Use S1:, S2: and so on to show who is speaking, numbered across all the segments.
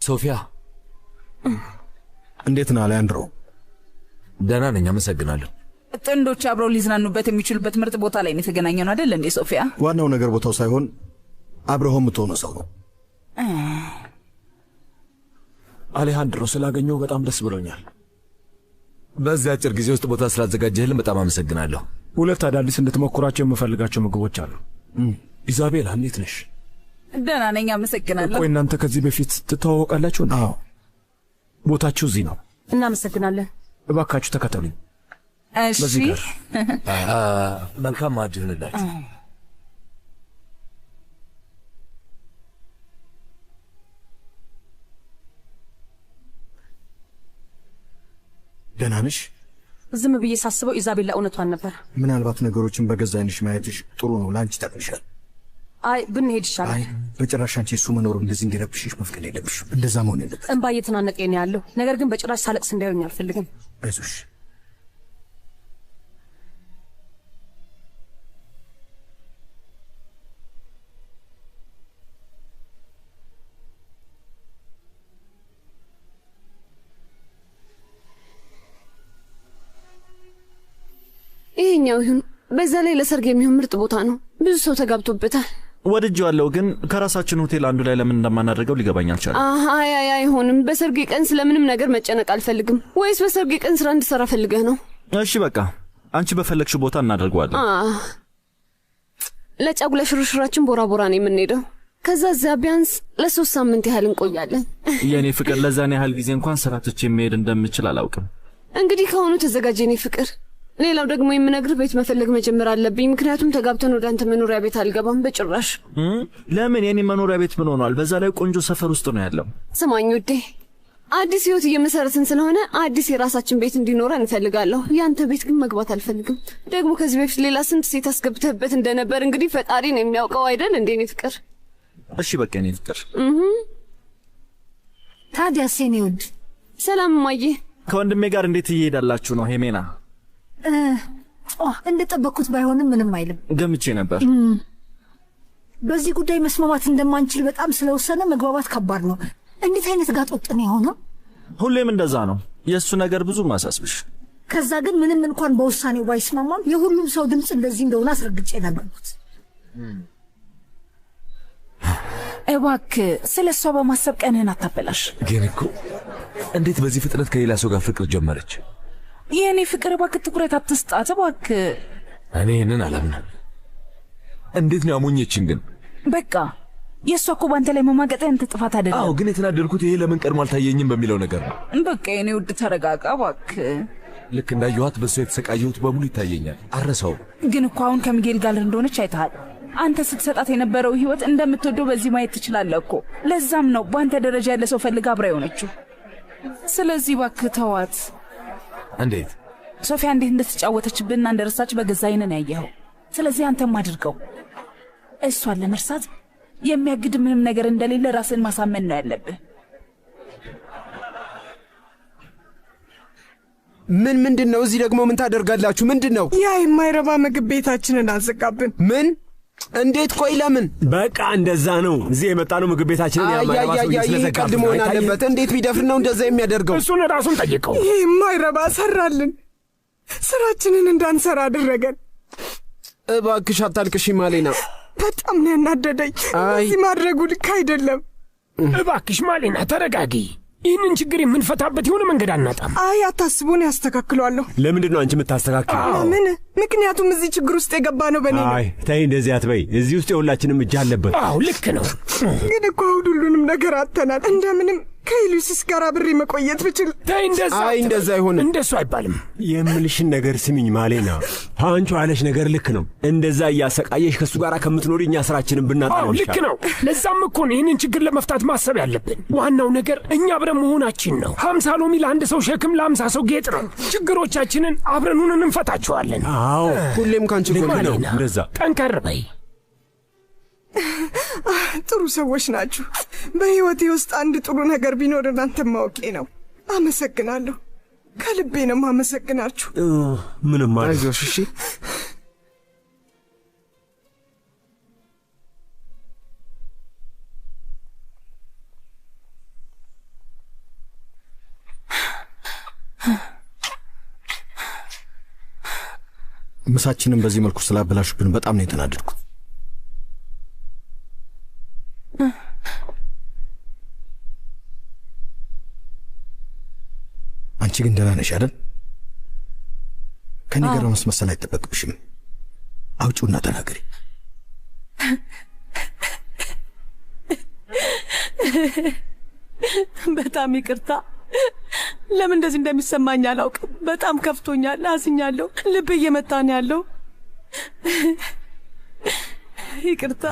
S1: ሶፊያ
S2: እንዴት ነህ አሌያንድሮ?
S1: ደህና ነኝ አመሰግናለሁ።
S3: ጥንዶች አብረው ሊዝናኑበት የሚችሉበት ምርጥ ቦታ ላይ ነው የተገናኘነው አይደል እንዴ ሶፊያ?
S2: ዋናው ነገር ቦታው ሳይሆን አብረው የምትሆነው ሰው ነው።
S4: አሌያንድሮ ስላገኘው በጣም ደስ ብሎኛል።
S1: በዚህ አጭር ጊዜ ውስጥ ቦታ ስላዘጋጀህልን በጣም አመሰግናለሁ።
S4: ሁለት አዳዲስ እንድትሞክራቸው የምፈልጋቸው ምግቦች አሉ። ኢዛቤላ እንዴት ነሽ?
S3: ደህና ነኝ አመሰግናለሁ።
S4: ቆይ እናንተ ከዚህ በፊት ትተዋወቃላችሁ?
S2: አዎ።
S4: ቦታችሁ እዚህ ነው።
S5: እናመሰግናለን።
S4: እባካችሁ ተከተሉኝ።
S3: እሺ
S1: መልካም ማዕድ ይሁንላችሁ።
S2: ደህና ነሽ?
S5: ዝም ብዬ ሳስበው ኢዛቤላ እውነቷን ነበር።
S2: ምናልባት ነገሮችን በገዛ ዓይንሽ ማየትሽ ጥሩ ነው፣ ለአንቺ ይጠቅምሻል።
S5: አይ ብንሄድ ይሻላል።
S2: አይ በጭራሽ አንቺ እሱ መኖሩ እንደዚህ እንዲረብሽሽ መፍቀድ የለብሽም። እንደዛ መሆን የለበት።
S5: እንባ እየተናነቀኝ ነው ያለው። ነገር ግን በጭራሽ ሳለቅስ እንዳይሆኝ አልፈልግም።
S2: አይዞሽ።
S6: ይሄኛው ይሁን። በዛ ላይ ለሰርግ የሚሆን ምርጥ ቦታ ነው። ብዙ ሰው ተጋብቶበታል።
S7: ወድጄዋለሁ፣ ግን ከራሳችን ሆቴል አንዱ ላይ ለምን እንደማናደርገው ሊገባኝ አልቻለም።
S6: አይ አይሆንም። በሰርግ ቀን ስለምንም ነገር መጨነቅ አልፈልግም። ወይስ በሰርግ ቀን ስራ እንድሰራ ፈልገህ ነው?
S7: እሺ በቃ አንቺ በፈለግሽው ቦታ እናደርገዋለን።
S6: ለጫጉላ ሽርሽራችን ቦራ ቦራ ነው የምንሄደው። ከዛ እዚያ ቢያንስ ለ3 ሳምንት ያህል እንቆያለን።
S7: የኔ ፍቅር፣ ለዛን ያህል ጊዜ እንኳን ስራ ትቼ መሄድ እንደምችል አላውቅም።
S6: እንግዲህ ከሆኑ ተዘጋጀ የኔ ፍቅር። ሌላው ደግሞ የምነግርህ ቤት መፈለግ መጀመር አለብኝ። ምክንያቱም ተጋብተን ወደ አንተ መኖሪያ ቤት አልገባም በጭራሽ።
S7: ለምን? የኔ መኖሪያ ቤት ምን ሆኗል? በዛ ላይ ቆንጆ ሰፈር ውስጥ ነው ያለው።
S6: ስማኝ ውዴ፣ አዲስ ህይወት እየመሰረትን ስለሆነ አዲስ የራሳችን ቤት እንዲኖረን እንፈልጋለሁ። ያንተ ቤት ግን መግባት አልፈልግም። ደግሞ ከዚህ በፊት ሌላ ስንት ሴት አስገብተህበት እንደነበር እንግዲህ ፈጣሪ ነው የሚያውቀው አይደል እንዴ የኔ ፍቅር?
S7: እሺ በቃ የኔ ፍቅር።
S8: ታዲያስ የኔ ውድ?
S6: ሰላም እማዬ።
S7: ከወንድሜ ጋር እንዴት እየሄዳላችሁ ነው ሄሜና?
S8: እንደጠበቅኩት ባይሆንም ምንም አይልም።
S7: ገምቼ ነበር።
S8: በዚህ ጉዳይ መስማማት እንደማንችል በጣም ስለወሰነ መግባባት ከባድ ነው። እንዴት አይነት ጋጦጥን የሆነው?
S7: ሁሌም እንደዛ ነው። የእሱ ነገር ብዙ ማሳስብሽ።
S8: ከዛ ግን ምንም እንኳን በውሳኔው ባይስማማም የሁሉም ሰው ድምፅ እንደዚህ እንደሆነ አስረግጬ ነገርኩት።
S3: እባክህ ስለ እሷ በማሰብ ቀንህን አታበላሽ።
S1: ግን እኮ እንዴት በዚህ ፍጥነት ከሌላ ሰው ጋር ፍቅር ጀመረች?
S3: የኔ ፍቅር እባክህ ትኩረት አትስጣት እባክህ።
S1: እኔ ይህንን አላምንም። እንዴት ነው ያሞኘችን? ግን
S3: በቃ የእሷ እኮ በአንተ ላይ መማገጥ ያንተ ጥፋት አይደለም።
S1: አዎ፣ ግን የተናደድኩት ይሄ ለምን ቀድሞ አልታየኝም በሚለው ነገር ነው።
S3: በቃ የኔ ውድ ተረጋጋ እባክህ።
S1: ልክ እንዳየኋት በእሷ የተሰቃየሁት በሙሉ ይታየኛል። አረሳውም።
S3: ግን እኮ አሁን ከሚጌል ጋር እንደሆነች አይተሃል። አንተ ስትሰጣት የነበረው ህይወት እንደምትወደው በዚህ ማየት ትችላለህ እኮ። ለዛም ነው በአንተ ደረጃ ያለ ሰው ፈልጋ አብራ የሆነችው። ስለዚህ እባክህ ተዋት።
S1: እንዴት
S3: ሶፊያ እንዴት እንደተጫወተችብንና እንደረሳች በገዛ ዓይንህ ያየኸው። ስለዚህ አንተም አድርገው። እሷን ለመርሳት የሚያግድ ምንም ነገር እንደሌለ ራስን ማሳመን ነው ያለብህ።
S9: ምንድነው? እዚህ ደግሞ ምን ታደርጋላችሁ? ምንድነው?
S10: ያ የማይረባ ምግብ ቤታችንን አዘጋብን።
S9: ምን? እንዴት? ቆይ ለምን?
S11: በቃ እንደዛ ነው። እዚህ የመጣነው ምግብ ቤታችንን ያማረባ ሰው ስለዘጋብን
S9: ቀድሞ መሆን አለበት። እንዴት ቢደፍር ነው እንደዛ የሚያደርገው?
S11: እሱን ራሱን ጠይቀው።
S10: ይሄ የማይረባ ሰራልን፣ ስራችንን እንዳንሰራ አደረገን።
S9: እባክሽ አታልቅሽ ማሌና።
S10: በጣም ነው ያናደደኝ። እዚህ ማድረጉ ልክ አይደለም።
S11: እባክሽ ማሌና ተረጋጊ። ይህንን ችግር የምንፈታበት የሆነ መንገድ አናጣም።
S10: አይ አታስቡን፣ ያስተካክለዋለሁ።
S11: ለምንድን ነው አንቺ የምታስተካክለው?
S10: ምን? ምክንያቱም እዚህ ችግር ውስጥ የገባ ነው በእኔ ነው።
S11: አይ ተይ እንደዚህ አትበይ። እዚህ ውስጥ የሁላችንም እጅ አለበት።
S10: አዎ ልክ ነው። ግን እኮ አሁን ሁሉንም ነገር አጥተናል። እንደምንም ከኢሉሲስ ጋር አብሬ መቆየት ብችል።
S11: ተይ እንደዛ።
S9: አይ እንደዛ አይሆንም።
S11: እንደሱ አይባልም። የምልሽን ነገር ስሚኝ ማሌና። አንቺ ያለሽ ነገር ልክ ነው። እንደዛ እያሰቃየሽ ከሱ ጋር ከምትኖሪ እኛ ስራችንን ብናጣ ነው።
S10: ልክ ነው። ለዛም እኮ ነው ይህንን ችግር ለመፍታት ማሰብ ያለብን። ዋናው ነገር እኛ አብረን መሆናችን ነው። 50 ሎሚ ለአንድ ሰው ሸክም ለ50 ሰው ጌጥ ነው። ችግሮቻችንን አብረን እንፈታቸዋለን።
S11: አዎ
S9: ሁሌም ካንቺ ጋር ነው።
S11: እንደዛ
S10: ጠንከር በይ። ጥሩ ሰዎች ናችሁ። በህይወቴ ውስጥ አንድ ጥሩ ነገር ቢኖር እናንተን ማወቄ ነው። አመሰግናለሁ። ከልቤ ነው አመሰግናችሁ።
S11: ምንም ማለት
S9: አይዞሽ። እሺ
S2: ምሳችንን በዚህ መልኩ ስላበላሹብን በጣም ነው የተናደድኩት። አንቺ ግን ደህና ነሽ አይደል? ከኔ ጋር መስመሰል አይጠበቅብሽም። አውጪውና ተናገሪ።
S5: በጣም ይቅርታ። ለምን እንደዚህ እንደሚሰማኝ አላውቅም። በጣም ከፍቶኛል፣ አዝኛለሁ። ልብ እየመታ ነው ያለው። ይቅርታ።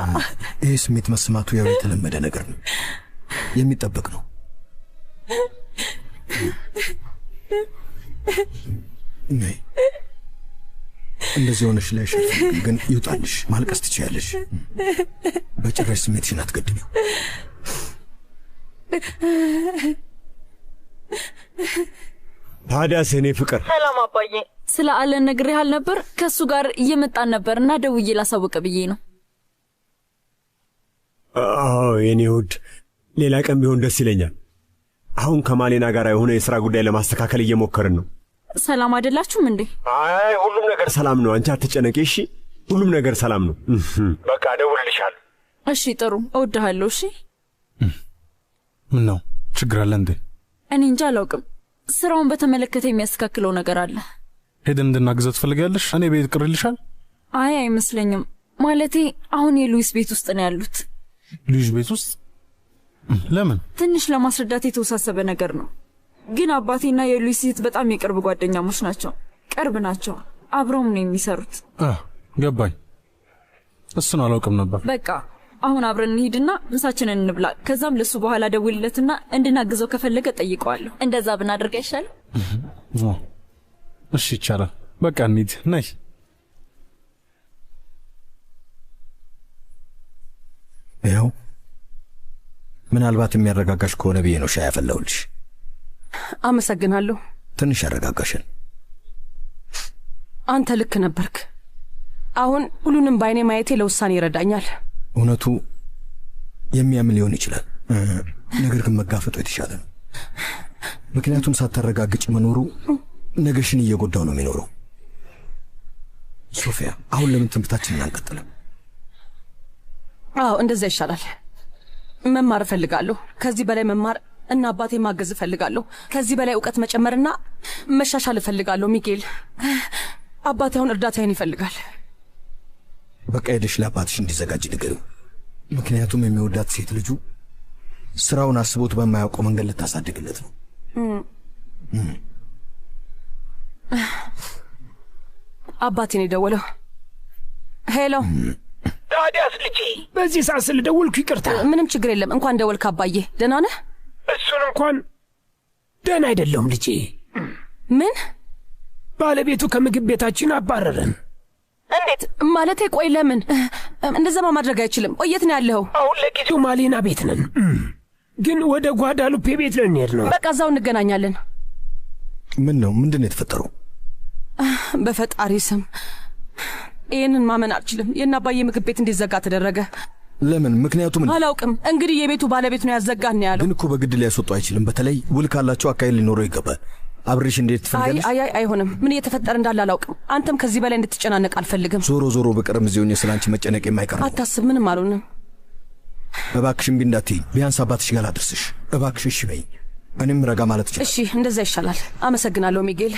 S2: ይህ ስሜት መስማቱ ያው የተለመደ ነገር ነው፣ የሚጠበቅ ነው። ነይ እንደዚህ ሆነሽ ላይ ግን ይውጣልሽ። ማልቀስ ትችያለሽ። በጭራሽ ስሜትሽን አትገድቢው።
S11: ታዲያስ የኔ ፍቅር?
S12: ሰላም አባዬ። ስለ አለን ነግሬሃል ነበር። ከሱ ጋር እየመጣን ነበርና ደውዬ ላሳወቀ ብዬ ነው።
S11: አዎ የኔ ውድ፣ ሌላ ቀን ቢሆን ደስ ይለኛል። አሁን ከማሌና ጋር የሆነ የሥራ ጉዳይ ለማስተካከል እየሞከርን ነው።
S12: ሰላም አይደላችሁም እንዴ?
S11: አይ ሁሉም ነገር ሰላም ነው። አንቺ አትጨነቂ እሺ? ሁሉም ነገር ሰላም ነው። በቃ እደውልልሻለሁ።
S12: እሺ ጥሩ፣ እወድሃለሁ። እሺ።
S13: ምን ነው ችግር አለ እንዴ?
S12: እኔ እንጃ አላውቅም። ስራውን በተመለከተ የሚያስተካክለው ነገር አለ።
S13: ሄደን እንድናግዘው ትፈልጊያለሽ? እኔ ቤት ቅር ይልሻል?
S12: አይ አይመስለኝም። ማለቴ አሁን የሉዊስ ቤት ውስጥ ነው ያሉት።
S13: ሉዊስ ቤት ውስጥ? ለምን?
S12: ትንሽ ለማስረዳት የተወሳሰበ ነገር ነው። ግን አባቴና የሉዊስ እህት በጣም የቅርብ ጓደኛሞች ናቸው። ቅርብ ናቸው። አብረውም ነው የሚሰሩት።
S13: ገባኝ። እሱን አላውቅም ነበር።
S12: በቃ አሁን አብረን እንሂድና ምሳችንን እንብላ። ከዛም ለሱ በኋላ ደውልለትና እንድናግዘው ከፈለገ ጠይቀዋለሁ። እንደዛ ብናደርግ አይሻልም?
S13: እሺ ይቻላል። በቃ እንሂድ። ነይ።
S2: ያው ምናልባት የሚያረጋጋሽ ከሆነ ብዬ ነው ሻይ ያፈላሁልሽ።
S5: አመሰግናለሁ።
S2: ትንሽ ያረጋጋሽን።
S5: አንተ ልክ ነበርክ። አሁን ሁሉንም በአይኔ ማየቴ ለውሳኔ ይረዳኛል።
S2: እውነቱ የሚያምን ሊሆን ይችላል፣ ነገር ግን መጋፈጡ የተሻለ ነው። ምክንያቱም ሳታረጋግጭ መኖሩ ነገሽን እየጎዳው ነው የሚኖረው። ሶፊያ፣ አሁን ለምን ትምህርታችንን አንቀጥልም?
S5: አዎ እንደዛ ይሻላል። መማር እፈልጋለሁ። ከዚህ በላይ መማር እና አባቴ ማገዝ እፈልጋለሁ። ከዚህ በላይ እውቀት መጨመርና መሻሻል እፈልጋለሁ። ሚጌል፣ አባቴ አሁን እርዳታዬን ይፈልጋል።
S2: በቃ ሄደሽ ለአባትሽ እንዲዘጋጅ ንገሪው። ምክንያቱም የሚወዳት ሴት ልጁ ስራውን አስቦት በማያውቀው መንገድ ልታሳድግለት ነው።
S5: አባቴን የደወለው። ሄሎ
S10: ታዲያስ ልጄ፣ በዚህ ሰዓት ስለደወልኩ ይቅርታ።
S5: ምንም ችግር የለም። እንኳን ደወልክ አባዬ። ደህና ነህ?
S10: እሱን እንኳን ደህና አይደለሁም ልጄ።
S5: ምን?
S10: ባለቤቱ ከምግብ ቤታችን አባረረን።
S5: እንዴት ማለቴ? ቆይ ለምን? እንደዛማ ማድረግ አይችልም። ቆየት ነው ያለኸው?
S10: አሁን ለጊዜው ማሌና ቤት ነን፣ ግን ወደ ጓዳሉፔ ቤት ልንሄድ ነው።
S5: በቃ እዛው እንገናኛለን።
S2: ምን ነው? ምንድን ነው የተፈጠረው?
S5: በፈጣሪ ስም ይህንን ማመን አልችልም። የእናባዬ ምግብ ቤት እንዲዘጋ ተደረገ።
S2: ለምን? ምክንያቱም
S5: አላውቅም። እንግዲህ የቤቱ ባለቤት ነው ያዘጋን ነው ያለው።
S2: ግን እኮ በግድ ሊያስወጡ አይችልም። በተለይ ውል ካላቸው አካሄድ ሊኖረው ይገባል። አብሬሽ እንዴት ትፈልጋለሽ?
S5: አይ አይሆንም። ምን እየተፈጠረ እንዳለ አላውቅም። አንተም ከዚህ በላይ እንድትጨናነቅ አልፈልግም።
S2: ዞሮ በቀረም እዚህ ሆኜ ስላንቺ መጨነቅ የማይቀር ነው።
S5: አታስብ፣ ምንም አልሆንም።
S2: እባክሽ እምቢ እንዳትዪ። ቢያንስ አባትሽ ጋር ላድርስሽ። እባክሽ እሺ በይኝ። እኔም ረጋ ማለት ይችላል።
S5: እሺ እንደዛ ይሻላል። አመሰግናለሁ ሚጌል።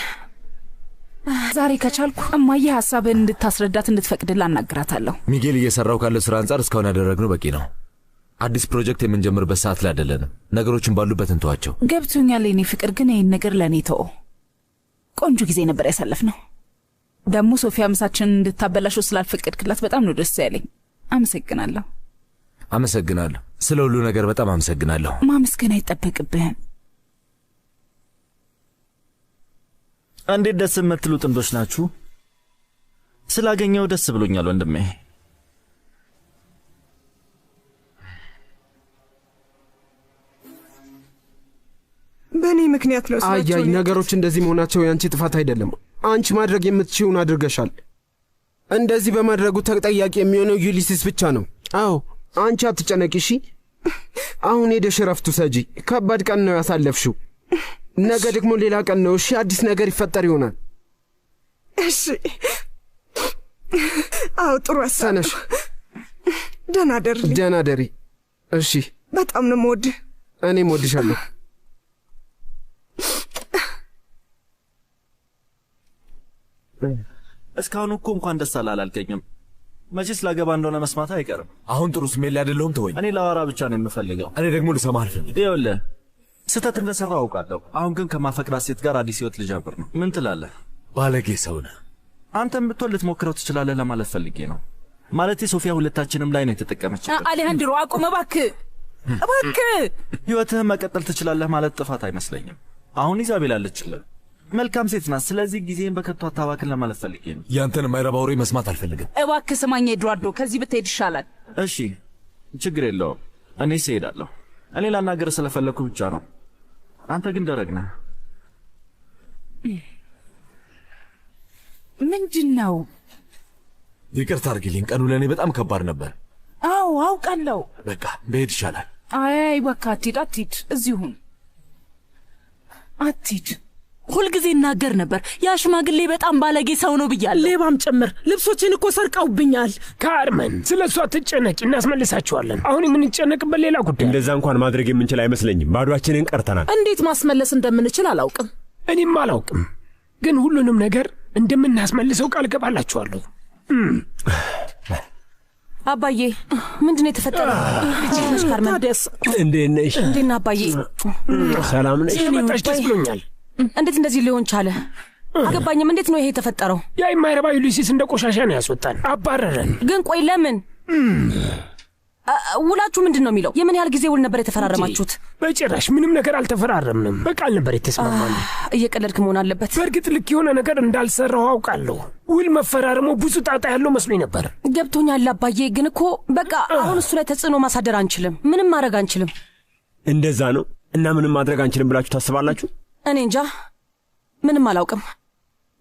S3: ዛሬ ከቻልኩ እማዬ ሐሳብን እንድታስረዳት እንድትፈቅድላ አናግራታለሁ።
S1: ሚጌል እየሰራው ካለው ስራ አንጻር እስካሁን ያደረግነው በቂ ነው። አዲስ ፕሮጀክት የምንጀምርበት ሰዓት ላይ አይደለንም። ነገሮችን ባሉበት እንተዋቸው።
S3: ገብቶኛል የኔ ፍቅር፣ ግን ይህን ነገር ለእኔ ተው። ቆንጆ ጊዜ ነበር ያሳለፍነው። ደግሞ ሶፊያ ምሳችንን እንድታበላሸው ስላልፈቀድክላት በጣም ነው ደስ ያለኝ። አመሰግናለሁ።
S1: አመሰግናለሁ። ስለ ሁሉ ነገር በጣም አመሰግናለሁ።
S3: ማመስገን አይጠበቅብህም።
S7: እንዴት ደስ የምትሉ ጥንዶች ናችሁ። ስላገኘው ደስ ብሎኛል ወንድሜ።
S14: በእኔ ምክንያት ነው።
S9: አያይ፣ ነገሮች እንደዚህ መሆናቸው ያንቺ ጥፋት አይደለም። አንቺ ማድረግ የምትችውን አድርገሻል። እንደዚህ በማድረጉ ተጠያቂ የሚሆነው ዩሊሲስ ብቻ ነው። አዎ አንቺ አትጨነቂ እሺ። አሁን ሄደሽ እረፍት ውሰጂ። ከባድ ቀን ነው ያሳለፍሽው። ነገ ደግሞ ሌላ ቀን ነው። እሺ አዲስ ነገር ይፈጠር ይሆናል።
S14: እሺ አዎ ጥሩ አሳነሽ። ደህና ደርልኝ።
S9: ደህና ደሪ። እሺ
S14: በጣም ነው የምወድህ።
S9: እኔም እወድሻለሁ።
S7: እስካሁን እኮ እንኳን ደስ አላልከኝም። መቼስ ላገባ እንደሆነ መስማት አይቀርም።
S1: አሁን ጥሩ ስሜት ላይ አይደለሁም። ተወኝ።
S7: እኔ ላወራ ብቻ ነው የምፈልገው።
S1: እኔ ደግሞ ልሰማ አልፈልግም።
S7: ይኸውልህ ስህተት እንደሰራሁ አውቃለሁ። አሁን ግን ከማፈቅራት ሴት ጋር አዲስ ህይወት ልጀምር ነው። ምን ትላለህ?
S1: ባለጌ ሰው ነህ።
S7: አንተም ብትሆን ልትሞክረው ትችላለህ ለማለት ፈልጌ ነው። ማለቴ ሶፊያ ሁለታችንም ላይ ነው የተጠቀመችበት።
S3: አሌሃንድሮ አቁም እባክህ፣ እባክህ።
S7: ህይወትህን መቀጠል ትችላለህ ማለት ጥፋት አይመስለኝም። አሁን ኢዛቤል አለችልህ፣ መልካም ሴት ናት። ስለዚህ ጊዜን በከቱ አታባክን ለማለት ፈልጌ ነው።
S1: ያንተን የማይረባ ወሬ መስማት አልፈልግም።
S3: እባክህ ስማኝ ኤድዋርዶ፣ ከዚህ ብትሄድ ይሻላል።
S7: እሺ ችግር የለውም። እኔ እሄዳለሁ። እኔ ላናገር ስለፈለግኩ ብቻ ነው። አንተ ግን ደረቅ ነህ።
S3: ምንድን ነው?
S1: ይቅርታ አድርጊልኝ። ቀኑ ለእኔ በጣም ከባድ ነበር።
S3: አዎ አውቃለሁ።
S1: በቃ ብሄድ ይሻላል።
S3: አይ እባክህ አትሂድ፣ አትሂድ። እዚሁን አትሂድ።
S5: ሁልጊዜ ይናገር ነበር ያ ሽማግሌ በጣም ባለጌ ሰው ነው ብያለሁ።
S15: ሌባም ጭምር። ልብሶችን እኮ ሰርቀውብኛል።
S10: ካርመን ስለ እሷ ትጨነቂ፣ እናስመልሳቸዋለን። አሁን የምንጨነቅበት ሌላ ጉዳይ።
S11: እንደዛ እንኳን ማድረግ የምንችል አይመስለኝም። ባዷችንን ቀርተናል።
S15: እንዴት ማስመለስ እንደምንችል አላውቅም።
S10: እኔም አላውቅም፣ ግን ሁሉንም ነገር እንደምናስመልሰው ቃል ገባላችኋለሁ።
S5: አባዬ ምንድነው የተፈጠረው? ልጅሽ ካርመን
S15: ታዲያስ
S11: እንዴት ነሽ?
S5: እንዴት ነህ አባዬ?
S11: ሰላም ነሽ?
S10: ስለመጣሽ ደስ ብሎኛል።
S5: እንዴት እንደዚህ ሊሆን ቻለ? አገባኝም። እንዴት ነው ይሄ የተፈጠረው?
S10: ያ የማይረባ ዩሊሲስ እንደ ቆሻሻ ነው ያስወጣን፣ አባረረን።
S5: ግን ቆይ ለምን? ውላችሁ ምንድን ነው የሚለው? የምን ያህል ጊዜ ውል ነበር የተፈራረማችሁት?
S10: በጭራሽ ምንም ነገር አልተፈራረምንም። በቃል ነበር የተስማማነው።
S5: እየቀለድክ መሆን አለበት።
S10: በእርግጥ ልክ የሆነ ነገር እንዳልሰራው አውቃለሁ። ውል መፈራረሙ ብዙ ጣጣ ያለው መስሎኝ ነበር።
S5: ገብቶኛል አባዬ፣ ግን እኮ በቃ አሁን እሱ ላይ ተጽዕኖ ማሳደር አንችልም። ምንም ማድረግ አንችልም።
S11: እንደዛ ነው እና ምንም ማድረግ አንችልም ብላችሁ ታስባላችሁ?
S5: እኔ እንጃ፣ ምንም አላውቅም።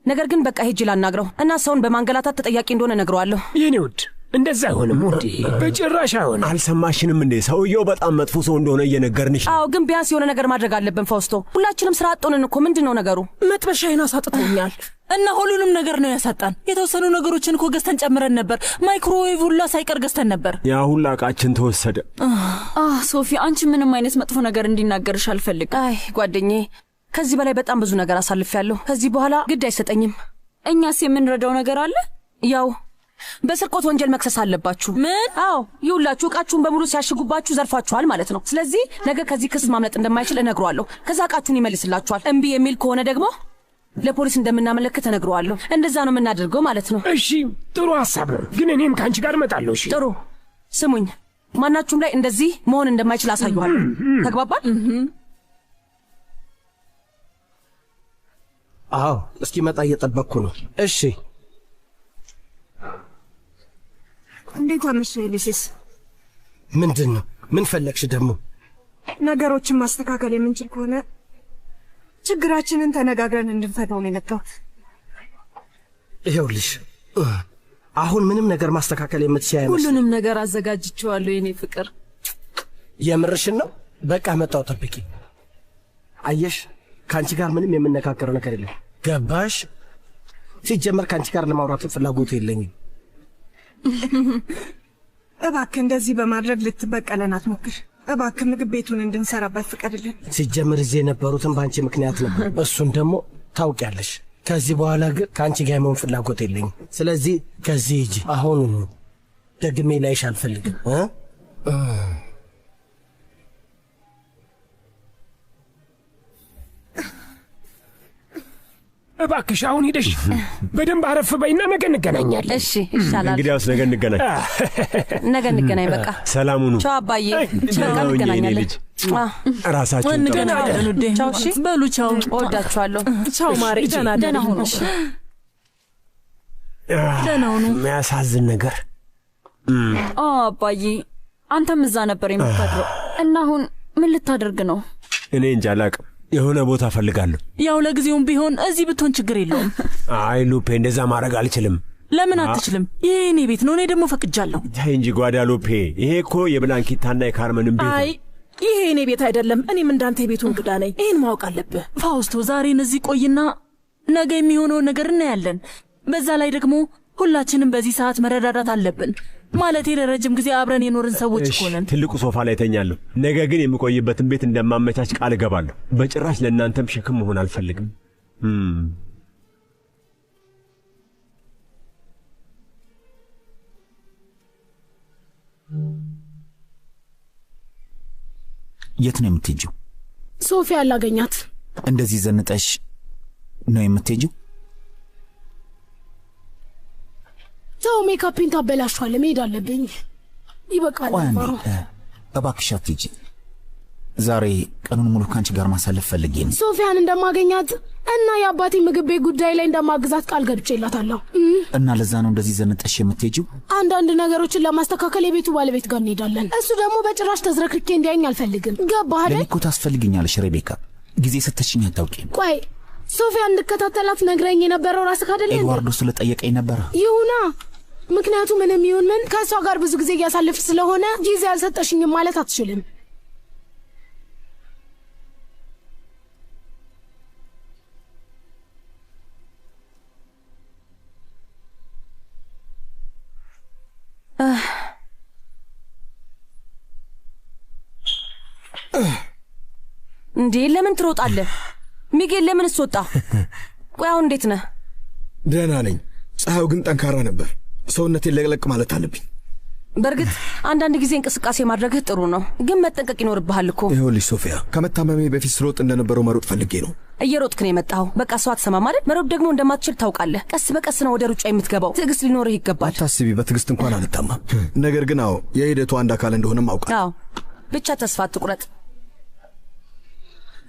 S5: ነገር ግን በቃ ሄጄ ላናግረው እና ሰውን በማንገላታት ተጠያቂ እንደሆነ ነግረዋለሁ።
S10: የኔ ውድ እንደዛ አይሆንም ውዴ፣ በጭራሽ አይሆንም።
S11: አልሰማሽንም እንዴ? ሰውየው በጣም መጥፎ ሰው እንደሆነ እየነገርንሽ።
S5: አዎ፣ ግን ቢያንስ የሆነ ነገር ማድረግ አለብን ፋውስቶ። ሁላችንም ስራ አጥቶንን እኮ። ምንድን ነው ነገሩ?
S15: መጥበሻዬን አሳጥቶኛል
S16: እና ሁሉንም ነገር ነው ያሳጣን። የተወሰኑ ነገሮችን እኮ ገዝተን ጨምረን ነበር። ማይክሮዌቭ ሁላ ሳይቀር ገዝተን ነበር።
S11: ያ ሁላ ዕቃችን ተወሰደ።
S12: ሶፊ፣ አንቺ ምንም አይነት መጥፎ ነገር እንዲናገርሽ አልፈልግም።
S5: አይ ጓደኛዬ፣ ከዚህ በላይ በጣም ብዙ ነገር አሳልፌያለሁ። ከዚህ በኋላ ግድ አይሰጠኝም።
S12: እኛስ የምንረዳው ነገር አለ?
S5: ያው በስርቆት ወንጀል መክሰስ አለባችሁ።
S12: ምን?
S5: አዎ ይውላችሁ፣ ዕቃችሁን በሙሉ ሲያሽጉባችሁ ዘርፋችኋል ማለት ነው። ስለዚህ ነገ ከዚህ ክስ ማምለጥ እንደማይችል እነግረዋለሁ። ከዛ ዕቃችሁን ይመልስላችኋል። እምቢ የሚል ከሆነ ደግሞ ለፖሊስ እንደምናመለክት እነግረዋለሁ። እንደዛ ነው የምናደርገው ማለት ነው።
S10: እሺ ጥሩ ሐሳብ ነው፣ ግን እኔም ከአንቺ ጋር እመጣለሁ። እሺ
S5: ጥሩ። ስሙኝ፣ ማናችሁም ላይ እንደዚህ መሆን እንደማይችል አሳዩዋለሁ። ተግባባል?
S17: አዎ እስኪመጣ እየጠበቅኩ ነው። እሺ
S14: እንዴት አመሸ ዩሊሲስ?
S17: ምንድን ነው? ምን ፈለግሽ ደግሞ?
S14: ነገሮችን ማስተካከል የምንችል ከሆነ ችግራችንን ተነጋግረን እንድንፈታው ነው የመጣሁት።
S17: ይኸውልሽ አሁን ምንም ነገር ማስተካከል የምትችይ አይመስልም።
S12: ሁሉንም ነገር አዘጋጅቼዋለሁ የኔ ፍቅር።
S17: የምርሽን ነው? በቃ መጣሁ፣ ጠብቂ። አየሽ፣ ከአንቺ ጋር ምንም የምነካከረው ነገር የለም። ገባሽ? ሲጀመር ከአንቺ ጋር ለማውራት ፍላጎቱ የለኝም።
S14: እባክህ እንደዚህ በማድረግ ልትበቀለን አትሞክር። እባክህ ምግብ ቤቱን እንድንሰራበት ፍቀድልን።
S17: ሲጀመር እዚህ የነበሩትን በአንቺ ምክንያት ነበር። እሱን ደግሞ ታውቂያለሽ። ከዚህ በኋላ ግን ከአንቺ ጋር የመሆን ፍላጎት የለኝም። ስለዚህ ከዚህ ሂጂ አሁን። ደግሜ ላይሽ አልፈልግም።
S10: እባክሽ አሁን ሂደሽ በደንብ አረፍ በይና ነገ እንገናኛለን።
S5: እሺ ይሻላል።
S11: እንግዲያውስ ነገ እንገናኝ።
S5: ነገ እንገናኝ። በቃ
S11: ሰላም ሁኑ።
S5: ቻው አባዬ። በቃ እንገናኛለን።
S11: ራሳችሁን
S5: ቻው። እሺ
S16: በሉ ቻው።
S5: እወዳችኋለሁ።
S15: ቻው ማሪ።
S16: ደህና ሁኑ። ደህና ሁኑ።
S11: የሚያሳዝን ነገር።
S12: አባዬ አንተም እዛ ነበር የምታድረው እና አሁን ምን ልታደርግ ነው?
S11: እኔ እንጃ አላቅም። የሆነ ቦታ ፈልጋለሁ።
S16: ያው ለጊዜውም ቢሆን እዚህ ብትሆን ችግር የለውም።
S11: አይ ሉፔ፣ እንደዛ ማድረግ አልችልም።
S16: ለምን አትችልም? ይሄ እኔ ቤት ነው። እኔ ደግሞ ፈቅጃለሁ።
S11: ተይ እንጂ ጓዳሉፔ፣ ይሄ እኮ የብላንኪታና የካርመንን ቤት ነው።
S15: አይ ይሄ እኔ ቤት አይደለም። እኔም እንዳንተ የቤቱ እንግዳ ነኝ። ይህን ማወቅ አለብህ።
S16: ፋውስቶ፣ ዛሬን እዚህ ቆይና ነገ የሚሆነውን ነገር እናያለን። በዛ ላይ ደግሞ ሁላችንም በዚህ ሰዓት መረዳዳት አለብን። ማለት ለረጅም ጊዜ አብረን የኖርን ሰዎች እኮ ነን።
S11: ትልቁ ሶፋ ላይ ተኛለሁ። ነገ ግን የምቆይበትን ቤት እንደማመቻች ቃል እገባለሁ። በጭራሽ ለእናንተም ሸክም መሆን አልፈልግም።
S18: የት ነው የምትሄጂው?
S19: ሶፊያ ላገኛት።
S18: እንደዚህ ዘንጠሽ ነው የምትሄጂው?
S19: ተው፣ ሜካፔን ታበላሽዋለህ። መሄድ አለብኝ። ይበቃል።
S18: እባክሽ አትሂጂ። ዛሬ ቀኑን ሙሉ ካንቺ ጋር ማሳለፍ ፈልጌ ነው።
S19: ሶፊያን እንደማገኛት እና የአባቴ ምግብ ቤት ጉዳይ ላይ እንደማግዛት ቃል ገብቼላታለሁ።
S18: እና ለዛ ነው እንደዚህ ዘንጠሽ የምትሄጂው?
S19: አንዳንድ ነገሮችን ለማስተካከል የቤቱ ባለቤት ጋር እንሄዳለን። እሱ ደግሞ በጭራሽ ተዝረክርኬ እንዲያኝ አልፈልግም። ገባህ አይደል?
S18: ለኔ እኮ ታስፈልግኛለሽ ሬቤካ። ጊዜ ሰተሽኝ አታውቂም።
S19: ቆይ ሶፊያን እንድከታተላት ነግረኝ የነበረው ራስህ አይደል?
S18: ኤድዋርዶ ስለጠየቀኝ ነበር።
S19: ይሁና። ምክንያቱም ምንም ይሁን ምን ከእሷ ጋር ብዙ ጊዜ እያሳለፍ ስለሆነ ጊዜ አልሰጠሽኝም ማለት አትችልም።
S5: እንዴ ለምን ትሮጣለህ? ሚጌል ለምን እስወጣ? ቆይ አሁን እንዴት ነህ?
S2: ደህና ነኝ። ፀሐዩ ግን ጠንካራ ነበር። ሰውነቴን ለቅለቅ ማለት አለብኝ።
S5: በእርግጥ አንዳንድ ጊዜ እንቅስቃሴ ማድረግህ ጥሩ ነው፣ ግን መጠንቀቅ ይኖርብሃል እኮ።
S2: ይኸውልሽ ሶፊያ፣ ከመታመሜ በፊት ስሮጥ እንደነበረው መሮጥ ፈልጌ ነው።
S5: እየሮጥክ ነው የመጣኸው። በቃ ሰው አትሰማ ማለት መሮጥ ደግሞ እንደማትችል ታውቃለህ። ቀስ በቀስ ነው ወደ ሩጫ የምትገባው። ትዕግስት ሊኖርህ ይገባል።
S2: አታስቢ፣ በትዕግስት እንኳን አልታማም። ነገር ግን የሂደቱ አንድ አካል እንደሆነም አውቃለሁ።
S5: ብቻ ተስፋ አትቁረጥ።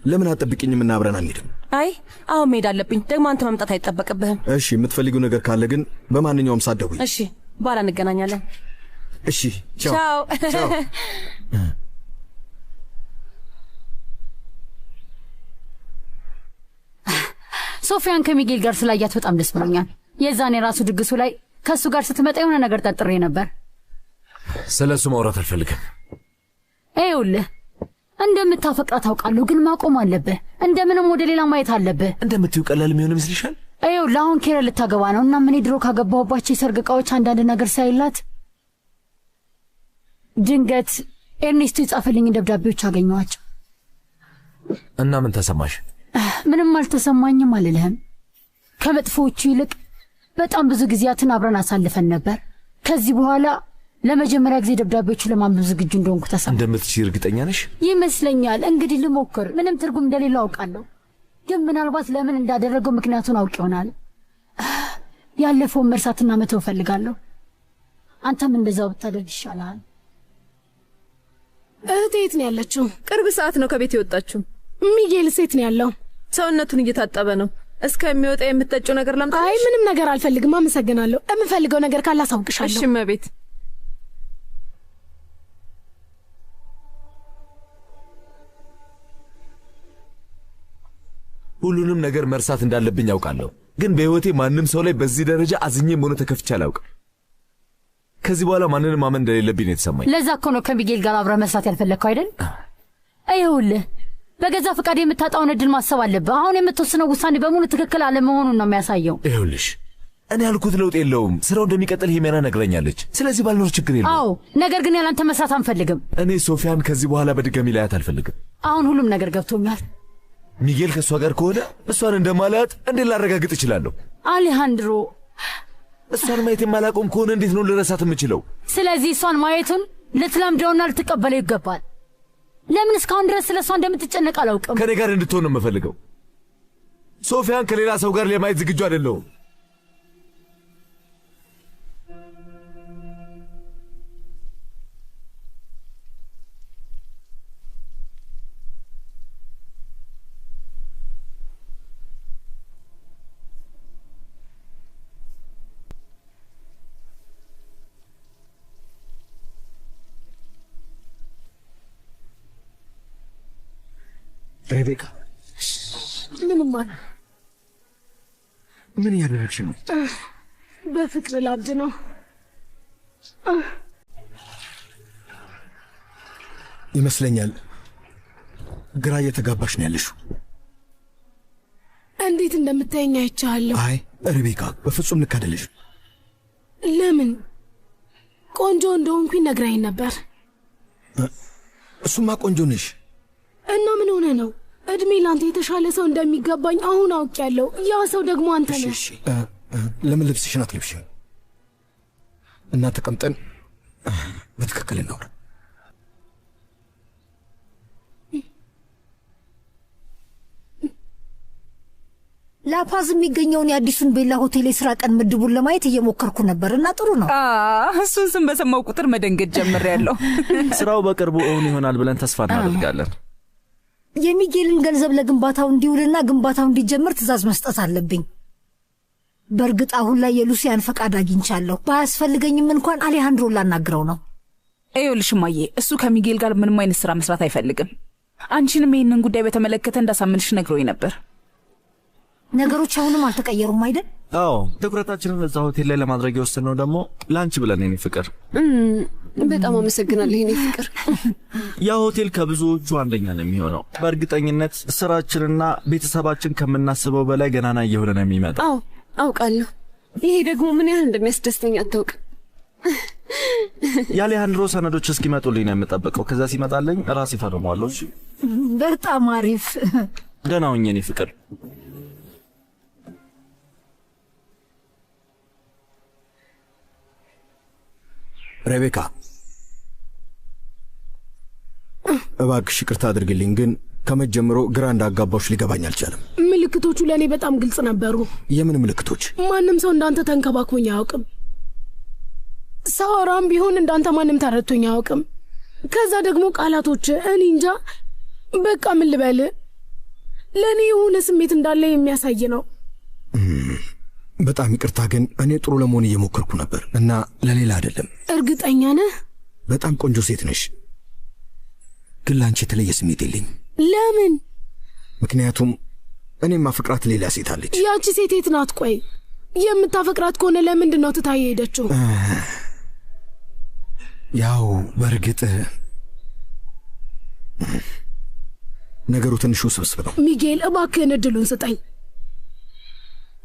S2: ለምን አትጠብቂኝም እና አብረን አንሄድም?
S5: አይ አሁን መሄድ አለብኝ። ደግሞ አንተ መምጣት አይጠበቅብህም።
S2: እሺ፣ የምትፈልጊው ነገር ካለ ግን በማንኛውም ሰዓት ደውይ።
S5: እሺ፣ በኋላ እንገናኛለን።
S2: እሺ፣ ቻው
S5: ቻው።
S20: ሶፊያን ከሚጌል ጋር ስላያት በጣም ደስ ብሎኛል። የዛኔ ራሱ ድግሱ ላይ ከእሱ ጋር ስትመጣ የሆነ ነገር ጠርጥሬ ነበር።
S1: ስለ እሱ ማውራት አልፈልግም።
S20: ይኸውልህ እንደምታፈቅራት ታውቃለሁ፣ ግን ማቆም አለብህ። እንደምንም ወደ ሌላ ማየት አለብህ።
S1: እንደምትዩ ቀላል የሚሆን ይመስልሻል?
S20: ይኸውልህ አሁን ኬረ ልታገባ ነው እና ምን ድሮ ካገባሁባቸው የሰርግ ዕቃዎች አንዳንድ ነገር ሳይላት ድንገት ኤርኔስቶ የጻፈልኝ ደብዳቤዎች አገኘኋቸው።
S1: እና ምን ተሰማሽ?
S20: ምንም አልተሰማኝም አልልህም። ከመጥፎዎቹ ይልቅ በጣም ብዙ ጊዜያትን አብረን አሳልፈን ነበር። ከዚህ በኋላ ለመጀመሪያ ጊዜ ደብዳቤዎቹ ለማንበብ ዝግጁ እንደሆንኩ ተሰማ።
S1: እንደምትችይ እርግጠኛ ነሽ?
S20: ይመስለኛል። እንግዲህ ልሞክር። ምንም ትርጉም እንደሌለው አውቃለሁ፣ ግን ምናልባት ለምን እንዳደረገው ምክንያቱን አውቅ ይሆናል። ያለፈውን መርሳትና መተው እፈልጋለሁ። አንተም እንደዛው ብታደርግ ይሻላል።
S19: እህቴ የት ነው ያለችው?
S21: ቅርብ ሰዓት ነው ከቤት የወጣችው።
S19: ሚጌል ሴት ነው ያለው?
S21: ሰውነቱን እየታጠበ ነው። እስከሚወጣ የምትጠጪው ነገር ላምጣ?
S19: አይ ምንም ነገር አልፈልግም፣ አመሰግናለሁ። የምፈልገው ነገር ካለ አሳውቅሻለሁ።
S21: እሺ እመቤት።
S1: ሁሉንም ነገር መርሳት እንዳለብኝ ያውቃለሁ፣ ግን በህይወቴ ማንም ሰው ላይ በዚህ ደረጃ አዝኜም ሆነ ተከፍቼ አላውቅም። ከዚህ በኋላ ማንንም ማመን እንደሌለብኝ ነው የተሰማኝ።
S20: ለዛ እኮ ነው ከሚጌል ጋር አብረህ መስራት ያልፈለግከው አይደል? ይኸውልህ በገዛ ፈቃድ የምታጣውን እድል ማሰብ አለብህ። አሁን የምትወስነው ውሳኔ በሙሉ ትክክል አለመሆኑን ነው የሚያሳየው።
S1: ይኸውልሽ እኔ ያልኩት ለውጥ የለውም። ስራው እንደሚቀጥል ሄሜና ነግረኛለች። ስለዚህ ባልኖር ችግር የለውም።
S20: አዎ፣ ነገር ግን ያላንተ መስራት አንፈልግም።
S1: እኔ ሶፊያን ከዚህ በኋላ በድጋሚ ላያት አልፈልግም።
S20: አሁን ሁሉም ነገር ገብቶኛል።
S1: ሚጌል ከእሷ ጋር ከሆነ እሷን እንደማላያት እንዴት ላረጋግጥ እችላለሁ?
S20: አሌሃንድሮ፣
S1: እሷን ማየት የማላቆም ከሆነ እንዴት ነው ልረሳት የምችለው?
S20: ስለዚህ እሷን ማየቱን ልትለምደውና ልትቀበለው ይገባል። ለምን እስካሁን ድረስ ስለ እሷ እንደምትጨነቅ አላውቅም።
S1: ከኔ ጋር እንድትሆን ነው የምፈልገው። ሶፊያን ከሌላ ሰው ጋር ለማየት ዝግጁ አይደለሁም።
S2: ሬቤካ፣
S19: ምንም አለ።
S2: ምን እያደረግሽ ነው?
S19: በፍቅር ላብድ ነው።
S2: ይመስለኛል ግራ እየተጋባሽ ነው ያለሽው።
S19: እንዴት እንደምታየኝ አይቻለሁ።
S2: አይ ሬቤካ፣ በፍጹም ልክ አይደለሽም።
S19: ለምን? ቆንጆ እንደሆንኩኝ ነግራኝ ነበር።
S2: እሱማ ቆንጆ ነሽ።
S19: እና ምን ሆነ ነው? እድሜ ላንተ የተሻለ ሰው እንደሚገባኝ አሁን አውቄያለሁ። ያ ሰው ደግሞ አንተ ነህ።
S2: እሺ፣ ለምን ልብስሽን አትለብሽም? እና ተቀምጠን በትክክል እናውራ።
S8: ላፓዝ የሚገኘውን የአዲሱን ቤላ ሆቴል የስራ ቀን ምድቡን ለማየት እየሞከርኩ ነበር እና ጥሩ ነው።
S3: እሱን ስም በሰማው ቁጥር መደንገጥ ጀምሬያለሁ።
S7: ስራው በቅርቡ እውን ይሆናል ብለን ተስፋ እናደርጋለን።
S8: የሚጌልን ገንዘብ ለግንባታው እንዲውልና ግንባታው እንዲጀምር ትዕዛዝ መስጠት አለብኝ። በእርግጥ አሁን ላይ የሉሲያን ፈቃድ አግኝቻለሁ። ባያስፈልገኝም እንኳን አሌሃንድሮ ላናግረው ነው።
S3: ይኸውልሽ እማዬ፣ እሱ ከሚጌል ጋር ምንም አይነት ስራ መስራት አይፈልግም። አንቺንም ይህንን ጉዳይ በተመለከተ እንዳሳምንሽ ነግሮኝ ነበር።
S8: ነገሮች አሁንም አልተቀየሩም አይደል?
S7: አዎ፣ ትኩረታችንን እዛ ሆቴል ላይ ለማድረግ የወሰንነው ደግሞ ለአንቺ ብለን የኔ ፍቅር።
S6: በጣም አመሰግናለሁ የኔ ፍቅር።
S7: ያ ሆቴል ከብዙዎቹ አንደኛ ነው የሚሆነው። በእርግጠኝነት ስራችንና ቤተሰባችን ከምናስበው በላይ ገናና እየሆነ ነው የሚመጣው።
S6: አዎ አውቃለሁ። ይሄ ደግሞ ምን ያህል እንደሚያስደስተኝ አታውቅም።
S7: የአሌሃንድሮ ሰነዶች እስኪመጡልኝ ነው የምጠብቀው። ከዛ ሲመጣልኝ ራሴ ፈርመዋለሁ። እሺ፣
S8: በጣም አሪፍ።
S7: ደህና ሁኚ የኔ ፍቅር።
S2: ሬቤካ፣ እባክሽ ይቅርታ አድርግልኝ፣ ግን ከመጀመሮ ግራ እንዳጋባሽ ሊገባኝ አልቻለም።
S19: ምልክቶቹ ለእኔ በጣም ግልጽ ነበሩ።
S2: የምን ምልክቶች?
S19: ማንም ሰው እንዳንተ ተንከባክቦኝ አያውቅም። ሳወራም ቢሆን እንዳንተ ማንም ተረድቶኝ አያውቅም። ከዛ ደግሞ ቃላቶች፣ እኔ እንጃ፣ በቃ ምን ልበል፣ ለእኔ የሆነ ስሜት እንዳለ የሚያሳይ ነው።
S2: በጣም ይቅርታ፣ ግን እኔ ጥሩ ለመሆን እየሞከርኩ ነበር እና ለሌላ አይደለም።
S19: እርግጠኛ ነህ?
S2: በጣም ቆንጆ ሴት ነሽ፣ ግን ለአንቺ የተለየ ስሜት የለኝም።
S19: ለምን?
S2: ምክንያቱም እኔም ማፍቅራት ሌላ ሴት አለች።
S19: ያቺ ሴት የት ናት? ቆይ የምታፈቅራት ከሆነ ለምንድን ነው ትታ ሄደችው?
S2: ያው በእርግጥ ነገሩ ትንሽ ውስብስብ ነው።
S19: ሚጌል፣ እባክህን እድሉን ስጠኝ።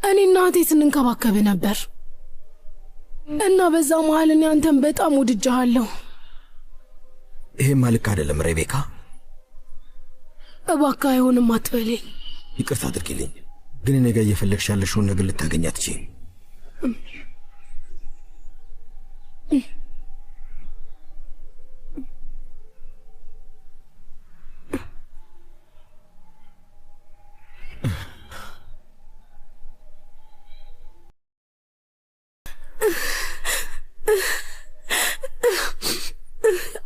S19: እኔና እህቴ ስንንከባከብ ነበር እና በዛ መሃል እኔ አንተን በጣም ወድጄሃለሁ።
S2: ይሄማ ልክ አይደለም ሬቤካ።
S19: እባክህ አይሆንም አትበለኝ።
S2: ይቅርታ አድርጊልኝ፣ ግን እኔ ጋር እየፈለግሽ ያለሽውን ነገር ልታገኝ አትችይም።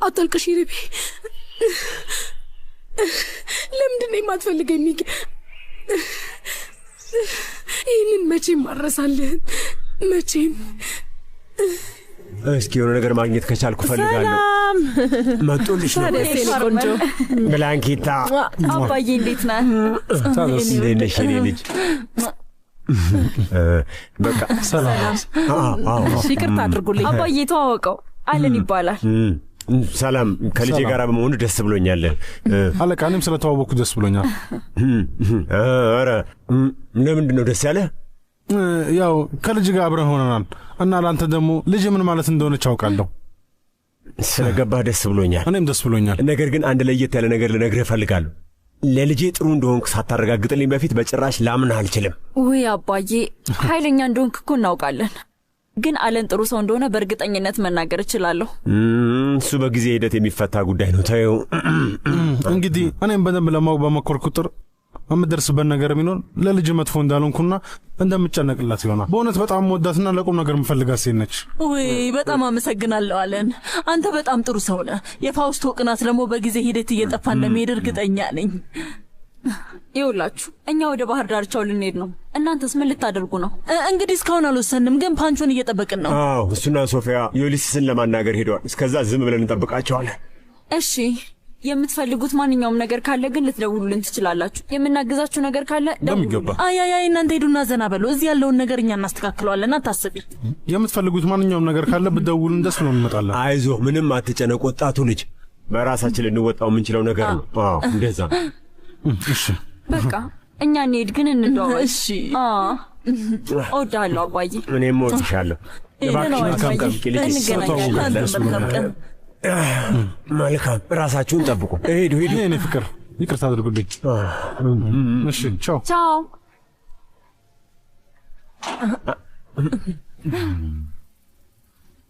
S19: አታልቅሽ ሬቤ። ለምንድን ነው የማትፈልገኝ ሚጌ? ይህንን መቼም አረሳልህን፣ መቼም።
S11: እስኪ የሆነ ነገር ማግኘት ከቻልኩ ፈልጋለሁ።
S12: ሰላም
S11: መጡልሽ ነው
S12: ቆንጆ
S11: ብላንኪታ።
S12: አባዬ እንዴት ነህ?
S11: እንዴት ነሽ የኔ ልጅ? በቃ
S12: ሰላም። ይቅርታ አድርጉልኝ። አባዬ ተዋወቀው፣ አለን ይባላል።
S11: ሰላም፣ ከልጄ ጋር በመሆኑ ደስ ብሎኛል።
S13: አለቃ፣ እኔም ስለተዋወቅኩ ደስ ብሎኛል።
S11: ኧረ ለምንድን ነው ደስ ያለ?
S13: ያው ከልጅ ጋር አብረን ሆነናል እና ለአንተ ደግሞ ልጅ ምን ማለት እንደሆነች አውቃለሁ።
S11: ስለገባህ ደስ ብሎኛል።
S13: እኔም ደስ ብሎኛል።
S11: ነገር ግን አንድ ለየት ያለ ነገር ልነግርህ እፈልጋለሁ። ለልጄ ጥሩ እንደሆንክ ሳታረጋግጥልኝ በፊት በጭራሽ ላምንህ አልችልም።
S12: ውይ አባዬ፣ ኃይለኛ እንደሆንክ እኮ እናውቃለን፣ ግን አለን ጥሩ ሰው እንደሆነ በእርግጠኝነት መናገር እችላለሁ።
S11: እሱ በጊዜ ሂደት የሚፈታ ጉዳይ ነው። ተይው
S13: እንግዲህ እኔም በደንብ ለማወቅ በመኮር ቁጥር የምደርስበት ነገር ቢኖር ለልጅ መጥፎ እንዳልሆንኩና እንደምጨነቅላት ይሆናል። በእውነት በጣም ወዳትና ለቁም ነገር የምፈልጋት ሴት ነች።
S16: ውይ በጣም አመሰግናለሁ አለን። አንተ በጣም ጥሩ ሰው ነህ። የፋውስቶ ቅናት ደግሞ በጊዜ ሂደት እየጠፋ እንደሚሄድ እርግጠኛ ነኝ።
S12: ይኸውላችሁ እኛ ወደ ባህር ዳርቻው ልንሄድ ነው። እናንተስ ምን ልታደርጉ ነው?
S16: እንግዲህ እስካሁን አልወሰንም፣ ግን ፓንቾን እየጠበቅን ነው።
S11: አዎ፣ እሱና ሶፊያ ዩሊስስን ለማናገር ሄደዋል። እስከዛ ዝም ብለን እንጠብቃቸዋለን።
S12: እሺ፣ የምትፈልጉት ማንኛውም ነገር ካለ ግን ልትደውሉልን ትችላላችሁ። የምናግዛችሁ ነገር ካለ
S13: በሚገባ።
S16: አይ እናንተ ሄዱና ዘና በሉ። እዚህ ያለውን ነገር እኛ እናስተካክለዋለን፣ አታስቢ።
S13: የምትፈልጉት ማንኛውም ነገር ካለ ብትደውሉን ደስ ብሎን እንመጣለን።
S11: አይዞህ፣ ምንም አትጨነቅ ወጣቱ ልጅ። በራሳችን ልንወጣው የምንችለው ነገር ነው። አዎ እንደዛ።
S13: እሺ
S12: በቃ እኛ እንሄድ፣ ግን እንደዋወል።
S16: እሺ
S5: እወድሃለሁ አባዬ።
S11: እኔም እወድሻለሁ። እባክሽን ጠብቂ ልጄ።
S5: እንገናኛለን።
S11: መልካም፣ ራሳችሁን ጠብቁ። ሂዱ ሂዱ።
S13: እኔ ፍቅር ይቅርታ አድርጉልኝ። እሺ ቻው
S5: ቻው።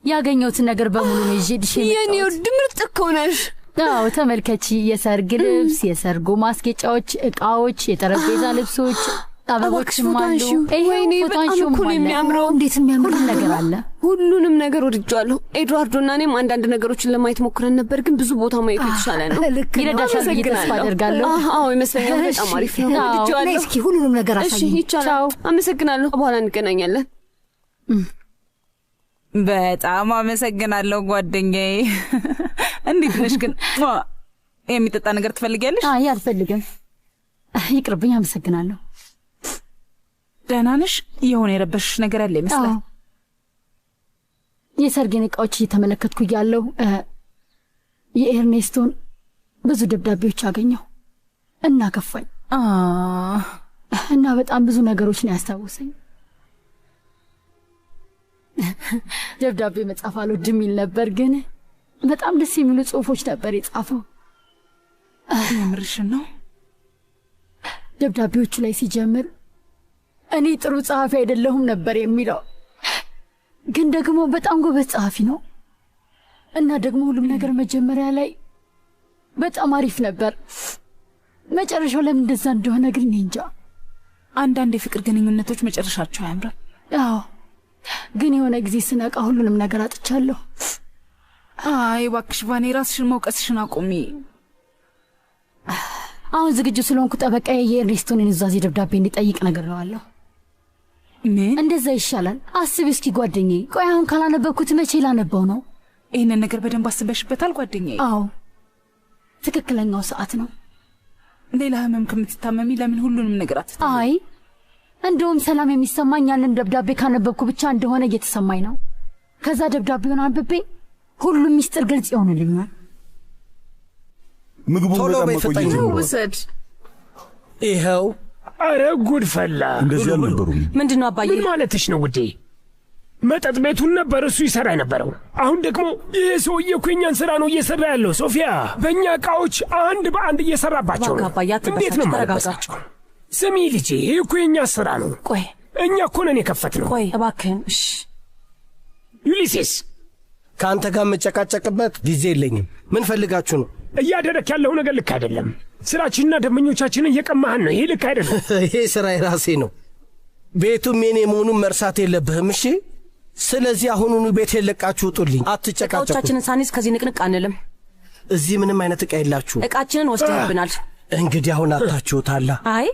S20: ያገኘሁትን ነገር በሙሉ ነው ይዤልሽ የመጣሁት።
S6: የኔ ውድ ምርጥ እኮ ነሽ።
S20: አዎ ተመልከቺ፣ የሰርግ ልብስ፣ የሰርጉ ማስጌጫዎች፣ እቃዎች፣ የጠረጴዛ ልብሶች፣ አበቦችም አሉ።
S6: ወይኔ በጣም እኮ ነው የሚያምረው።
S20: እንዴት የሚያምር ነገር አለ።
S6: ሁሉንም ነገር ወድጃለሁ። ኤድዋርዶና እኔም አንዳንድ ነገሮችን ለማየት ሞክረን ነበር፣ ግን ብዙ ቦታ ማየት የተሻለ ነው።
S20: ይረዳሻል ብዬ ተስፋ አደርጋለሁ።
S6: አዎ ይመስለኛል። በጣም አሪፍ ነው። ወድጃለሁ።
S8: እስኪ ሁሉንም ነገር አሳይኝ።
S6: እሺ ይቻላል። አመሰግናለሁ። በኋላ እንገናኛለን።
S3: በጣም አመሰግናለሁ ጓደኛዬ። እንዴት ነሽ ግን? የሚጠጣ ነገር ትፈልጊያለሽ?
S20: አይ አልፈልግም፣ ይቅርብኝ። አመሰግናለሁ።
S3: ደህና ነሽ? የሆነ የረበሽሽ ነገር ያለ ይመስላል።
S20: የሰርጌን እቃዎች እየተመለከትኩ እያለሁ የኤርኔስቶን ብዙ ደብዳቤዎች አገኘሁ እና ከፋኝ እና በጣም ብዙ ነገሮች ነው ያስታወሰኝ። ደብዳቤ መጻፍ አልወድም የሚል ነበር፣ ግን በጣም ደስ የሚሉ ጽሑፎች ነበር የጻፈው።
S3: የምርሽን ነው?
S20: ደብዳቤዎቹ ላይ ሲጀምር እኔ ጥሩ ጸሐፊ አይደለሁም ነበር የሚለው፣ ግን ደግሞ በጣም ጎበዝ ጸሐፊ ነው እና ደግሞ ሁሉም ነገር መጀመሪያ ላይ በጣም አሪፍ ነበር። መጨረሻው ለምን እንደዛ እንደሆነ ግን እኔ እንጃ።
S3: አንዳንድ የፍቅር ግንኙነቶች መጨረሻቸው አያምርም።
S20: አዎ፣ ግን የሆነ ጊዜ ስነቃ ሁሉንም ነገር አጥቻለሁ።
S3: አይ እባክሽ ቫኔ፣ ራስሽን መውቀስሽን አቁሚ።
S20: አሁን ዝግጁ ስለሆንኩ ጠበቃዬ የኤርኔስቶንን ኑዛዜ ደብዳቤ እንዲጠይቅ ነግሬዋለሁ።
S3: ምን?
S20: እንደዛ ይሻላል። አስቢ እስኪ ጓደኛዬ። ቆይ አሁን ካላነበብኩት መቼ ላነበው ነው?
S3: ይህንን ነገር በደንብ አስበሽበታል ጓደኛዬ?
S20: አዎ፣ ትክክለኛው ሰዓት ነው።
S3: ሌላ ህመም ከምትታመሚ ለምን ሁሉንም ነገር
S20: አይ እንደውም ሰላም የሚሰማኝ ያንን ደብዳቤ ካነበብኩ ብቻ እንደሆነ እየተሰማኝ ነው። ከዛ ደብዳቤውን አንብቤ ሁሉም ሚስጥር ግልጽ ይሆንልኛል።
S2: ምግቡን
S17: ቶሎ
S2: በጣም
S17: በፈጣኝ
S2: መቆየት
S17: ውሰድ። ይኸው።
S10: አረ ጉድ ፈላ።
S13: እንደዚህ አልነበሩም።
S5: ምንድን ነው አባዬ?
S10: ምን ማለትሽ ነው ውዴ? መጠጥ ቤቱን ነበር እሱ ይሰራ የነበረው። አሁን ደግሞ ይህ ሰውዬ እኮ የእኛን ስራ ነው እየሰራ ያለው። ሶፊያ፣ በእኛ እቃዎች አንድ በአንድ እየሰራባቸው ነው። እንዴት ነው ማለበሳቸው? ስሚ ልጄ፣ ይህ እኮ የእኛ ስራ ነው።
S5: ቆይ
S10: እኛ እኮ ነን የከፈትነው።
S5: ቆይ እባክህን። እሺ
S10: ዩሊሴስ፣
S17: ከአንተ ጋር የምጨቃጨቅበት ጊዜ የለኝም። ምን ፈልጋችሁ ነው?
S10: እያደረክ ያለው ነገር ልክ አይደለም። ስራችንና ደንበኞቻችንን እየቀማህን ነው። ይሄ ልክ አይደለም።
S17: ይሄ ስራ የራሴ ነው። ቤቱም የኔ መሆኑን መርሳት የለብህም። እሺ፣ ስለዚህ አሁኑኑ ቤት የለቃችሁ ውጡልኝ። አትጨቃጨቁ።
S5: እቃዎቻችንን ሳንይዝ ከዚህ ንቅንቅ አንልም።
S17: እዚህ ምንም አይነት እቃ የላችሁ።
S5: እቃችንን ወስደህብናል።
S17: እንግዲህ አሁን አታችሁታላ።
S5: አይ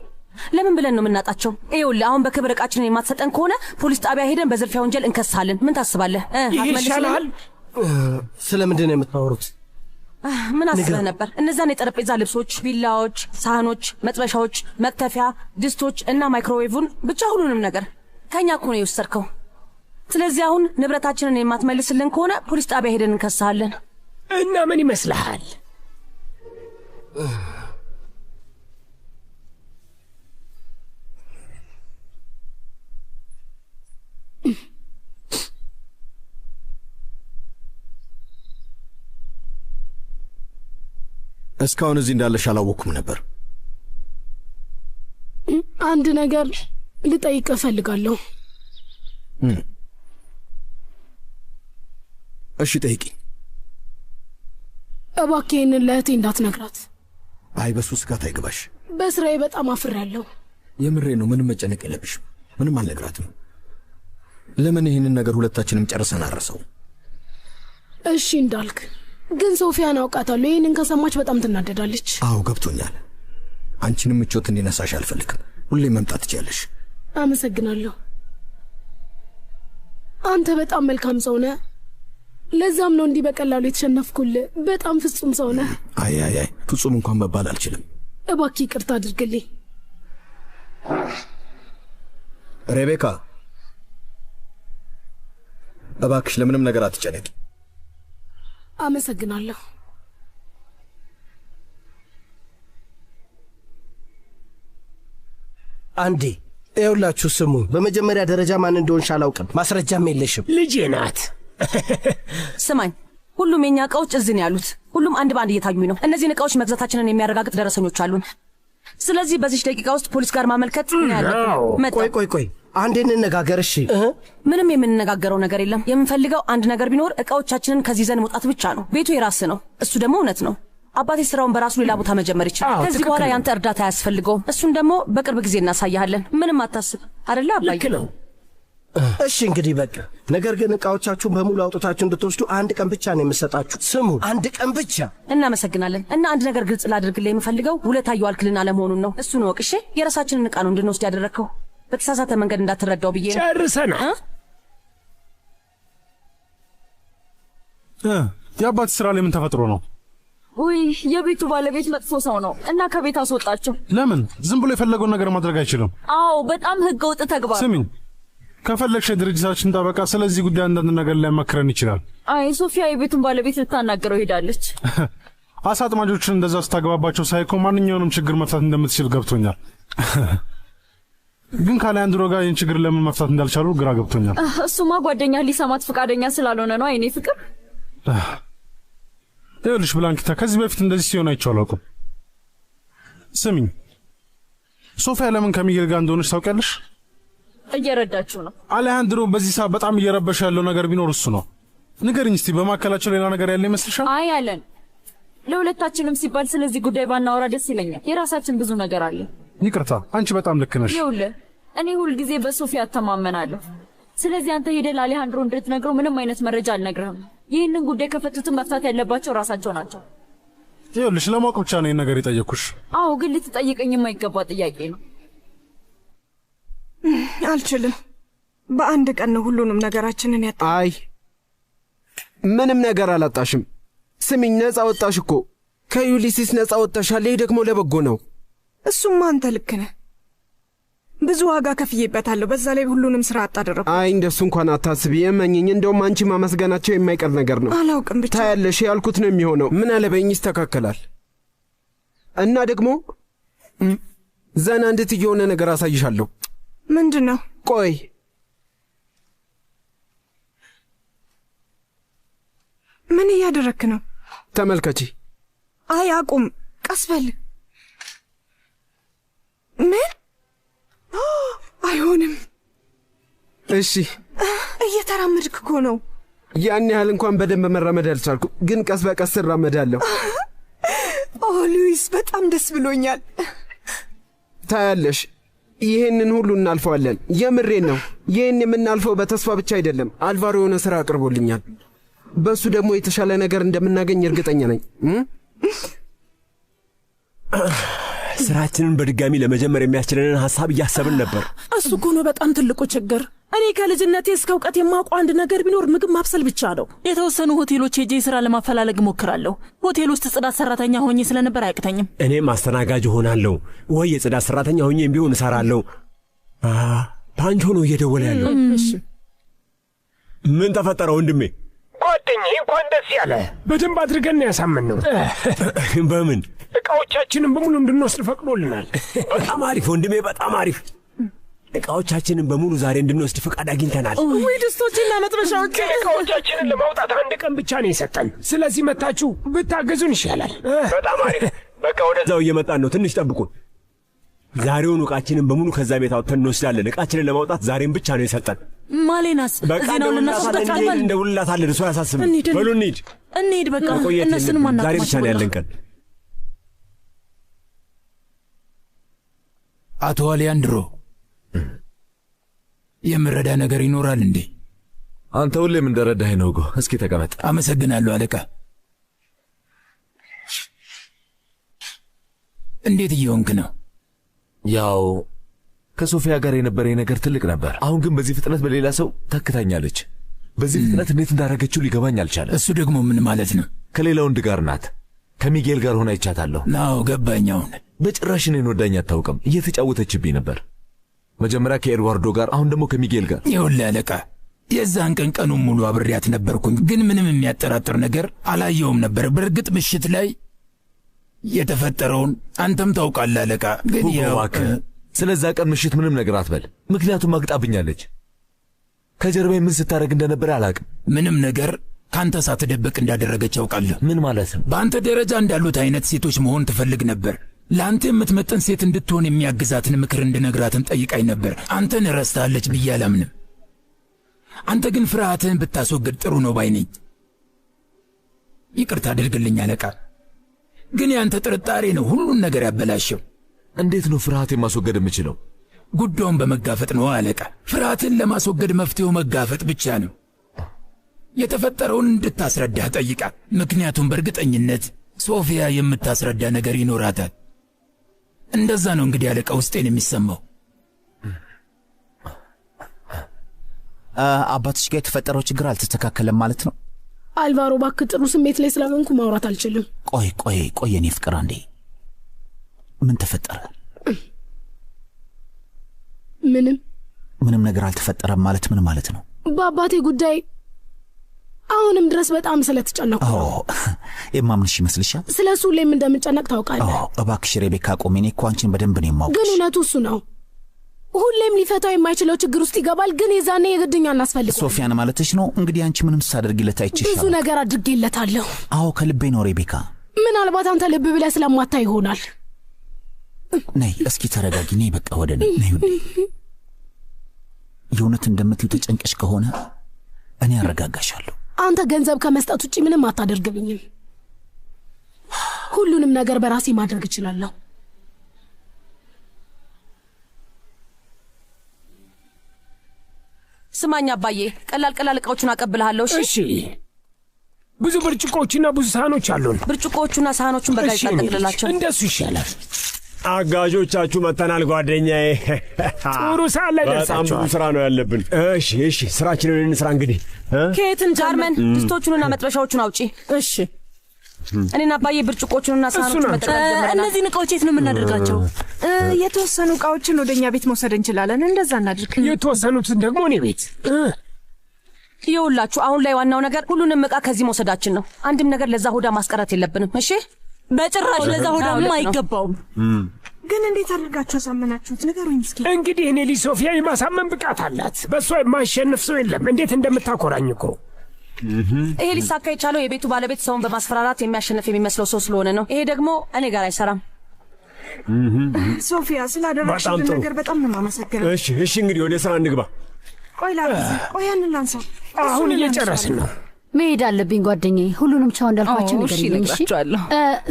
S5: ለምን ብለን ነው የምናጣቸው? ይኸውልህ አሁን በክብር እቃችንን የማትሰጠን ከሆነ ፖሊስ ጣቢያ ሄደን በዝርፊያ ወንጀል እንከሳለን። ምን ታስባለህ?
S10: ይሄ ይሻልሃል።
S17: ስለምንድን ነው የምታወሩት?
S5: ምን አስበህ ነበር? እነዛን የጠረጴዛ ልብሶች፣ ቢላዎች፣ ሳህኖች፣ መጥበሻዎች፣ መክተፊያ፣ ድስቶች እና ማይክሮዌቭን ብቻ ሁሉንም ነገር ከእኛ እኮ ነው የወሰድከው። ስለዚህ አሁን ንብረታችንን የማትመልስልን ከሆነ ፖሊስ ጣቢያ ሄደን እንከሳለን።
S10: እና ምን ይመስልሃል?
S2: እስካሁን እዚህ እንዳለሽ አላወቅኩም ነበር።
S19: አንድ ነገር ልጠይቅ እፈልጋለሁ።
S2: እሺ ጠይቂኝ።
S19: እባክህ ይህንን ለእህቴ እንዳትነግራት።
S2: አይ በሱ ስጋት አይገባሽ።
S19: በስራዬ በጣም አፍሬያለሁ።
S2: የምሬ ነው። ምንም መጨነቅ የለብሽም። ምንም አልነግራትም። ለምን ይህንን ነገር ሁለታችንም ጨርሰን አረሰው።
S19: እሺ እንዳልክ። ግን ሶፊያን አውቃታለሁ። ይህንን ከሰማች በጣም ትናደዳለች።
S2: አዎ ገብቶኛል። አንቺንም ምቾት እንዲነሳሽ አልፈልግም። ሁሌ መምጣት ትችያለሽ።
S19: አመሰግናለሁ። አንተ በጣም መልካም ሰው ነህ። ለዛም ነው እንዲህ በቀላሉ የተሸነፍኩልህ። በጣም ፍጹም ሰው ነህ።
S2: አይ ፍጹም እንኳን መባል አልችልም።
S19: እባክህ ይቅርታ አድርግልኝ።
S2: ሬቤካ፣ እባክሽ ለምንም ነገር አትጨነቂ።
S19: አመሰግናለሁ።
S17: አንዴ ይኸውላችሁ ስሙ፣ በመጀመሪያ ደረጃ ማን እንደሆንሽ አላውቅም፣ ማስረጃም የለሽም።
S10: ልጄ ናት።
S5: ስማኝ፣ ሁሉም የኛ እቃዎች እዚህ ነው ያሉት። ሁሉም አንድ በአንድ እየታዩኝ ነው። እነዚህን እቃዎች መግዛታችንን የሚያረጋግጥ ደረሰኞች አሉን። ስለዚህ በዚህ ደቂቃ ውስጥ ፖሊስ ጋር ማመልከት
S17: ቆይ አንዴ እንነጋገር። እሺ
S5: ምንም የምንነጋገረው ነገር የለም። የምንፈልገው አንድ ነገር ቢኖር እቃዎቻችንን ከዚህ ይዘን መውጣት ብቻ ነው። ቤቱ የራስ ነው። እሱ ደግሞ እውነት ነው። አባቴ ስራውን በራሱ ሌላ ቦታ መጀመር ይችላል። ከዚህ በኋላ ያንተ እርዳታ አያስፈልገውም። እሱን ደግሞ በቅርብ ጊዜ እናሳያለን። ምንም አታስብ። አይደለ አባዬ?
S10: ልክ ነው።
S17: እሺ እንግዲህ በቃ። ነገር ግን እቃዎቻችሁን በሙሉ አውጥታችሁ እንድትወስዱ አንድ ቀን ብቻ ነው የምሰጣችሁ። ስሙ፣ አንድ ቀን ብቻ።
S5: እናመሰግናለን። እና አንድ ነገር ግልጽ ላድርግልህ የምፈልገው ውለታ እየዋልክልን አለመሆኑን ነው። እሱን ወቅ። እሺ፣ የራሳችንን እቃ ነው እንድንወስድ ያደረግከው። በተሳሳተ መንገድ እንዳትረዳው ብዬ ነው።
S10: ጨርሰናል።
S13: የአባት ስራ ላይ ምን ተፈጥሮ ነው?
S12: ውይ የቤቱ ባለቤት መጥፎ ሰው ነው እና ከቤት አስወጣቸው።
S13: ለምን? ዝም ብሎ የፈለገውን ነገር ማድረግ አይችልም?
S12: አዎ በጣም ህገ ወጥ ተግባር።
S13: ስሚኝ፣ ከፈለግሽ የድርጅታችን ጠበቃ ስለዚህ ጉዳይ አንዳንድ ነገር ሊያማክረን ይችላል።
S12: አይ ሶፊያ የቤቱን ባለቤት ልታናገረው ሄዳለች።
S13: አሳ አጥማጆችን እንደዛ ስታገባባቸው ሳይኮ ማንኛውንም ችግር መፍታት እንደምትችል ገብቶኛል። ግን ከአሌሃንድሮ ጋር ይህን ችግር ለምን መፍታት እንዳልቻሉ ግራ ገብቶኛል።
S12: እሱማ ጓደኛ ሊሰማት ፈቃደኛ ስላልሆነ ነው። አይኔ ፍቅር
S13: ይኸውልሽ ብላንኪታ፣ ከዚህ በፊት እንደዚህ ሲሆን አይቼው አላውቅም። ስሚኝ፣ ሶፊያ ለምን ከሚጌል ጋር እንደሆነች ታውቂያለሽ?
S12: እየረዳችሁ ነው።
S13: አሌሃንድሮ በዚህ ሰዓት በጣም እየረበሸ ያለው ነገር ቢኖር እሱ ነው። ንገሪኝ እስቲ፣ በማካከላቸው ሌላ ነገር ያለ ይመስልሻል?
S12: አይ አለን። ለሁለታችንም ሲባል ስለዚህ ጉዳይ ባናወራ ደስ ይለኛል። የራሳችን ብዙ ነገር አለ።
S13: ይቅርታ፣ አንቺ በጣም ልክ ነሽ።
S12: ይኸውልህ እኔ ሁልጊዜ በሶፊያ እተማመናለሁ። ስለዚህ አንተ ሄደህ ለአሌሃንድሮ እንድትነግረው ምንም አይነት መረጃ አልነግርህም። ይህንን ጉዳይ ከፈቱትን መፍታት ያለባቸው ራሳቸው ናቸው።
S13: ይኸውልሽ ለማወቅ ብቻ ነው ይህን ነገር የጠየቅኩሽ።
S12: አዎ ግን ልትጠይቀኝ የማይገባ ጥያቄ ነው።
S14: አልችልም። በአንድ ቀን ነው ሁሉንም ነገራችንን ያጣ።
S9: አይ ምንም ነገር አላጣሽም። ስሚኝ፣ ነፃ ወጣሽ እኮ ከዩሊሲስ ነፃ ወጣሻል። ይህ ደግሞ ለበጎ ነው።
S14: እሱማ አንተ ልክ ነህ። ብዙ ዋጋ ከፍዬበታለሁ። በዛ ላይ ሁሉንም ስራ አጣደረኩ።
S9: አይ እንደሱ እንኳን አታስቢ፣ የመኝኝ። እንደውም አንቺ ማመስገናቸው የማይቀር ነገር ነው።
S14: አላውቅም፣ ብቻ
S9: ታያለሽ፣ ያልኩት ነው የሚሆነው። ምን አለበኝ፣ ይስተካከላል። እና ደግሞ ዘና እንድትይ የሆነ ነገር አሳይሻለሁ።
S14: ምንድን ነው?
S9: ቆይ
S14: ምን እያደረክ ነው?
S9: ተመልከቺ።
S14: አይ አቁም፣ ቀስ በል። ምን? አይሆንም።
S9: እሺ
S14: እየተራመድክ እኮ ነው።
S9: ያን ያህል እንኳን በደንብ መራመድ አልቻልኩ፣ ግን ቀስ በቀስ እራመዳለሁ።
S14: ኦ ሉዊስ፣ በጣም ደስ ብሎኛል።
S9: ታያለሽ፣ ይህንን ሁሉ እናልፈዋለን። የምሬን ነው። ይህን የምናልፈው በተስፋ ብቻ አይደለም። አልቫሮ የሆነ ሥራ አቅርቦልኛል። በእሱ ደግሞ የተሻለ ነገር እንደምናገኝ እርግጠኛ ነኝ።
S11: ስራችንን በድጋሚ ለመጀመር የሚያስችለንን ሐሳብ እያሰብን ነበር።
S15: እሱ እኮ ነው በጣም ትልቁ ችግር። እኔ ከልጅነቴ እስከ እውቀት የማውቀው አንድ ነገር ቢኖር ምግብ ማብሰል ብቻ ነው።
S16: የተወሰኑ ሆቴሎች ሄጄ ስራ ለማፈላለግ እሞክራለሁ። ሆቴል ውስጥ ጽዳት ሰራተኛ ሆኜ ስለነበር አያቅተኝም።
S11: እኔም አስተናጋጅ ሆናለሁ ወይ የጽዳት ሰራተኛ ሆኜም ቢሆን እሰራለሁ። ፓንቾ ነው እየደወለ ያለው። ምን ተፈጠረ ወንድሜ?
S10: ጓደኛዬ እንኳን ደስ ያለ። በደንብ አድርገን ያሳመን ነው።
S11: በምን?
S10: እቃዎቻችንን በሙሉ እንድንወስድ ፈቅዶልናል።
S11: በጣም አሪፍ ወንድሜ፣ በጣም አሪፍ። እቃዎቻችንን በሙሉ ዛሬ እንድንወስድ ፈቃድ አግኝተናል።
S10: ወይ ድስቶችና መጥበሻዎች። እቃዎቻችንን ለማውጣት አንድ ቀን ብቻ ነው የሰጠን። ስለዚህ መታችሁ ብታገዙን ይሻላል።
S11: በጣም አሪፍ። በቃ ወደዛው እየመጣን ነው። ትንሽ ጠብቁን። ዛሬውን እቃችንን በሙሉ ከዛ ቤት አውጥተን እንወስዳለን። እቃችንን ለማውጣት ዛሬም ብቻ ነው የሰጠን።
S16: ማሌናስ ዜናው ልናስወጣለን።
S11: እንደውልላታለን። እሱ አያሳስብም። በሉ እንሂድ
S16: እንሂድ። በቃ እነሱንም አናውቅም።
S11: ዛሬ ብቻ ነው ያለን ቀን።
S4: አቶ አሊያንድሮ የምረዳ ነገር ይኖራል እንዴ?
S1: አንተ ሁሌም እንደረዳኸኝ ነው። እስኪ ተቀመጥ።
S4: አመሰግናለሁ አለቃ። እንዴት እየሆንክ ነው?
S1: ያው ከሶፊያ ጋር የነበረኝ ነገር ትልቅ ነበር። አሁን ግን በዚህ ፍጥነት በሌላ ሰው ተክታኛለች። በዚህ ፍጥነት እንዴት እንዳደረገችው ሊገባኝ አልቻለም።
S4: እሱ ደግሞ ምን ማለት ነው?
S1: ከሌላ ወንድ ጋር ናት። ከሚጌል ጋር ሆና ይቻታለሁ።
S4: ናው ገባኝ። አሁን
S1: በጭራሽ እኔን ወዳኝ አታውቅም። እየተጫወተችብኝ ነበር። መጀመሪያ ከኤድዋርዶ ጋር፣ አሁን ደግሞ ከሚጌል ጋር።
S4: ይኸውልህ አለቃ፣ የዛን ቀን ቀኑን ሙሉ አብሬያት ነበርኩኝ፣ ግን ምንም የሚያጠራጥር ነገር አላየውም ነበር። በእርግጥ ምሽት ላይ የተፈጠረውን አንተም ታውቃለህ አለቃ። ግን ያው
S1: ስለዛ ቀን ምሽት ምንም ነገር አትበል፣ ምክንያቱም አግጣብኛለች። ከጀርባዬ ምን ስታደርግ እንደነበረ አላቅም።
S4: ምንም ነገር ካንተ ሳትደብቅ እንዳደረገች ያውቃለሁ።
S1: ምን ማለት ነው?
S4: በአንተ ደረጃ እንዳሉት አይነት ሴቶች መሆን ትፈልግ ነበር። ለአንተ የምትመጠን ሴት እንድትሆን የሚያግዛትን ምክር እንድነግራትን ጠይቃኝ ነበር። አንተን ረስታለች ብዬ አላምንም። አንተ ግን ፍርሃትህን ብታስወግድ ጥሩ ነው ባይ ነኝ። ይቅርታ አድርግልኝ አለቃ፣ ግን ያንተ ጥርጣሬ ነው ሁሉን ነገር ያበላሸው።
S1: እንዴት ነው ፍርሃት የማስወገድ የምችለው?
S4: ጉዳዩን በመጋፈጥ ነው አለቃ። ፍርሃትን ለማስወገድ መፍትሄው መጋፈጥ ብቻ ነው። የተፈጠረውን እንድታስረዳህ ጠይቃት። ምክንያቱም በእርግጠኝነት ሶፊያ የምታስረዳ ነገር ይኖራታል። እንደዛ ነው እንግዲህ አለቃ ውስጤን የሚሰማው።
S18: አባትሽ ጋር የተፈጠረው ችግር አልተስተካከለም ማለት ነው?
S19: አልቫሮ እባክህ፣ ጥሩ ስሜት ላይ ስላልሆንኩ ማውራት አልችልም።
S18: ቆይ የኔ ፍቅር አንዴ፣ ምን ተፈጠረ? ምንም ነገር አልተፈጠረም ማለት ምን ማለት ነው?
S19: በአባቴ ጉዳይ አሁንም ድረስ በጣም ስለተጨነኩ ነው።
S18: የማምንሽ ይመስልሻል?
S19: ስለ እሱ ሁሌም እንደምጨነቅ ታውቃለህ።
S18: እባክሽ ሬቤካ ቆሜ፣ እኔ እኮ አንቺን በደንብ ነው የማውቅሽ።
S19: ግን እውነቱ እሱ ነው። ሁሌም ሊፈታው የማይችለው ችግር ውስጥ ይገባል። ግን የዛኔ የግድኛ እናስፈልገው።
S18: ሶፊያን ማለትሽ ነው? እንግዲህ አንቺ ምንም ሳደርጊለት አይችልሽ።
S19: ብዙ ነገር አድርጌለታለሁ።
S18: አዎ ከልቤ ነው ሬቤካ።
S19: ምናልባት አንተ ልብ ብለህ ስለማታ ይሆናል።
S18: ነይ እስኪ ተረጋጊ። ነይ በቃ ወደ ነይ ውዴ። የእውነት እንደምትል ተጨንቀሽ ከሆነ እኔ አረጋጋሻለሁ።
S19: አንተ ገንዘብ ከመስጠት ውጪ ምንም አታደርግብኝም። ሁሉንም ነገር በራሴ ማድረግ እችላለሁ።
S5: ስማኝ አባዬ፣ ቀላል እቃዎቹን አቀብልሃለሁ። እሺ።
S10: ብዙ ብርጭቆዎችና ብዙ ሳህኖች አሉን።
S5: ብርጭቆዎቹና ሳህኖቹን በጋዜጣ ጠቅልላቸው።
S10: እንደሱ ይሻላል።
S11: አጋዦቻችሁ መተናል ጓደኛዬ።
S10: ጥሩ ሰዓት ላይ ደርሳችኋል።
S11: በጣም ብዙ ስራ ነው ያለብን። እሺ ስራችንን እንስራ እንግዲህ።
S5: ከየትን ጃርመን ድስቶቹንና መጥበሻዎቹን አውጪ።
S19: እሺ።
S5: እኔና አባዬ ብርጭቆቹንና ሳህኖቹን መጠቀም ጀምረናል።
S16: እነዚህን እቃዎች የት ነው የምናደርጋቸው?
S14: የተወሰኑ እቃዎችን ወደኛ ቤት መውሰድ እንችላለን። እንደዛ እናድርግ።
S10: የተወሰኑትን ደግሞ እኔ ቤት።
S5: ይኸውላችሁ አሁን ላይ ዋናው ነገር ሁሉንም እቃ ከዚህ መውሰዳችን ነው። አንድም ነገር ለዛ ሆዳ ማስቀረት የለብንም። እሺ?
S16: በጭራሽ ለዛ ሆዳማ አይገባውም።
S14: ግን እንዴት አድርጋችሁ አሳመናችሁት? ንገሩኝ እስኪ።
S10: እንግዲህ እኔ ልጅ ሶፊያ የማሳመን ብቃት አላት። በእሷ የማይሸንፍ ሰው የለም። እንዴት እንደምታኮራኝ እኮ።
S5: ይሄ ሊሳካ የቻለው የቤቱ ባለቤት ሰውን በማስፈራራት የሚያሸንፍ የሚመስለው ሰው ስለሆነ ነው። ይሄ ደግሞ እኔ ጋር አይሰራም።
S14: ሶፊያ ስላደረግሽልን ነገር በጣም ነው የማመሰግነው።
S11: እሺ እንግዲህ ወደ ስራ እንግባ።
S14: ቆይ ያንን ላንሳው።
S10: አሁን እየጨረስን ነው።
S20: መሄድ አለብኝ ጓደኛዬ። ሁሉንም ቻው እንዳልኳቸው ነገር ይለኝ። እሺ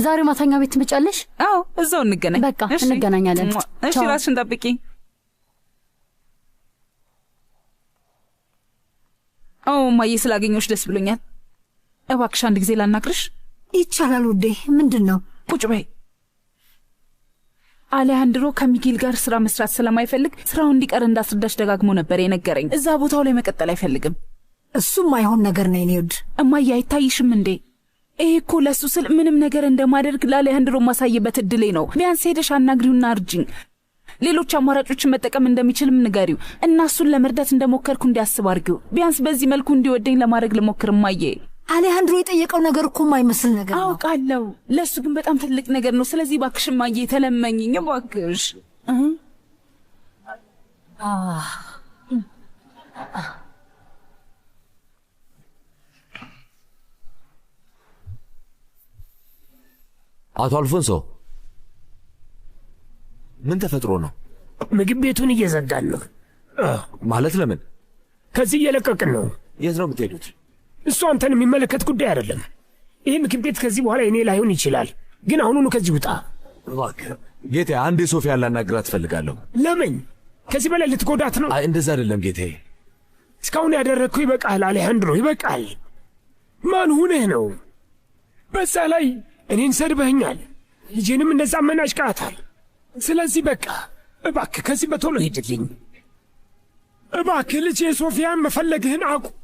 S20: ዛሬ ማታኛ ቤት ትመጫለሽ?
S3: አዎ እዛው እንገናኝ።
S20: በቃ እንገናኛለን።
S3: እሺ ራስሽን ጠብቂ። ማዬ ስላገኘሁሽ ደስ ብሎኛል። እባክሽ አንድ ጊዜ ላናግርሽ።
S8: ይቻላል ውዴ። ምንድን ነው?
S3: ቁጭ በይ። አሌሃንድሮ ከሚጌል ጋር ስራ መስራት ስለማይፈልግ ስራው እንዲቀር እንዳስረዳሽ ደጋግሞ ነበር የነገረኝ። እዛ ቦታው ላይ መቀጠል አይፈልግም።
S8: እሱም አይሆን ነገር ነው የኔ ውድ።
S3: እማዬ አይታይሽም እንዴ? ይሄ እኮ ለሱ ስል ምንም ነገር እንደማደርግ ለአሌሃንድሮ ማሳየበት እድሌ ነው። ቢያንስ ሄደሽ አናግሪውና እርጅኝ። ሌሎች አማራጮችን መጠቀም እንደሚችልም ንገሪው እና እሱን ለመርዳት እንደሞከርኩ እንዲያስብ አድርጊው። ቢያንስ በዚህ መልኩ እንዲወደኝ ለማድረግ ልሞክር እማዬ።
S8: አሌሃንድሮ የጠየቀው ነገር እኮ የማይመስል ነገር ነው።
S3: አውቃለሁ፣ ለእሱ ግን በጣም ትልቅ ነገር ነው። ስለዚህ እባክሽ እማዬ ተለመኝኝ እባክሽ።
S1: አቶ አልፎንሶ ምን ተፈጥሮ ነው?
S10: ምግብ ቤቱን እየዘጋን ነው።
S1: ማለት ለምን?
S10: ከዚህ እየለቀቅን ነው።
S1: የት ነው የምትሄዱት?
S10: እሱ አንተን የሚመለከት ጉዳይ አይደለም። ይህ ምግብ ቤት ከዚህ በኋላ የኔ ላይሆን ይችላል፣ ግን አሁኑኑ ከዚህ ውጣ።
S1: ጌቴ፣ አንዴ ሶፊያ ላናግራት እፈልጋለሁ።
S10: ለምን? ከዚህ በላይ ልትጎዳት ነው?
S1: አይ እንደዛ አይደለም ጌቴ።
S10: እስካሁን ያደረግከው ይበቃል አሌሃንድሮ፣ ይበቃል። ማን ሁነህ ነው? በዛ ላይ እኔን ሰድበኸኛል፣ ልጄንም እንደዛ አመናጭቃታል። ስለዚህ በቃ እባክህ ከዚህ በቶሎ ሂድልኝ። እባክህ ልጄ ሶፊያን መፈለግህን አቁም።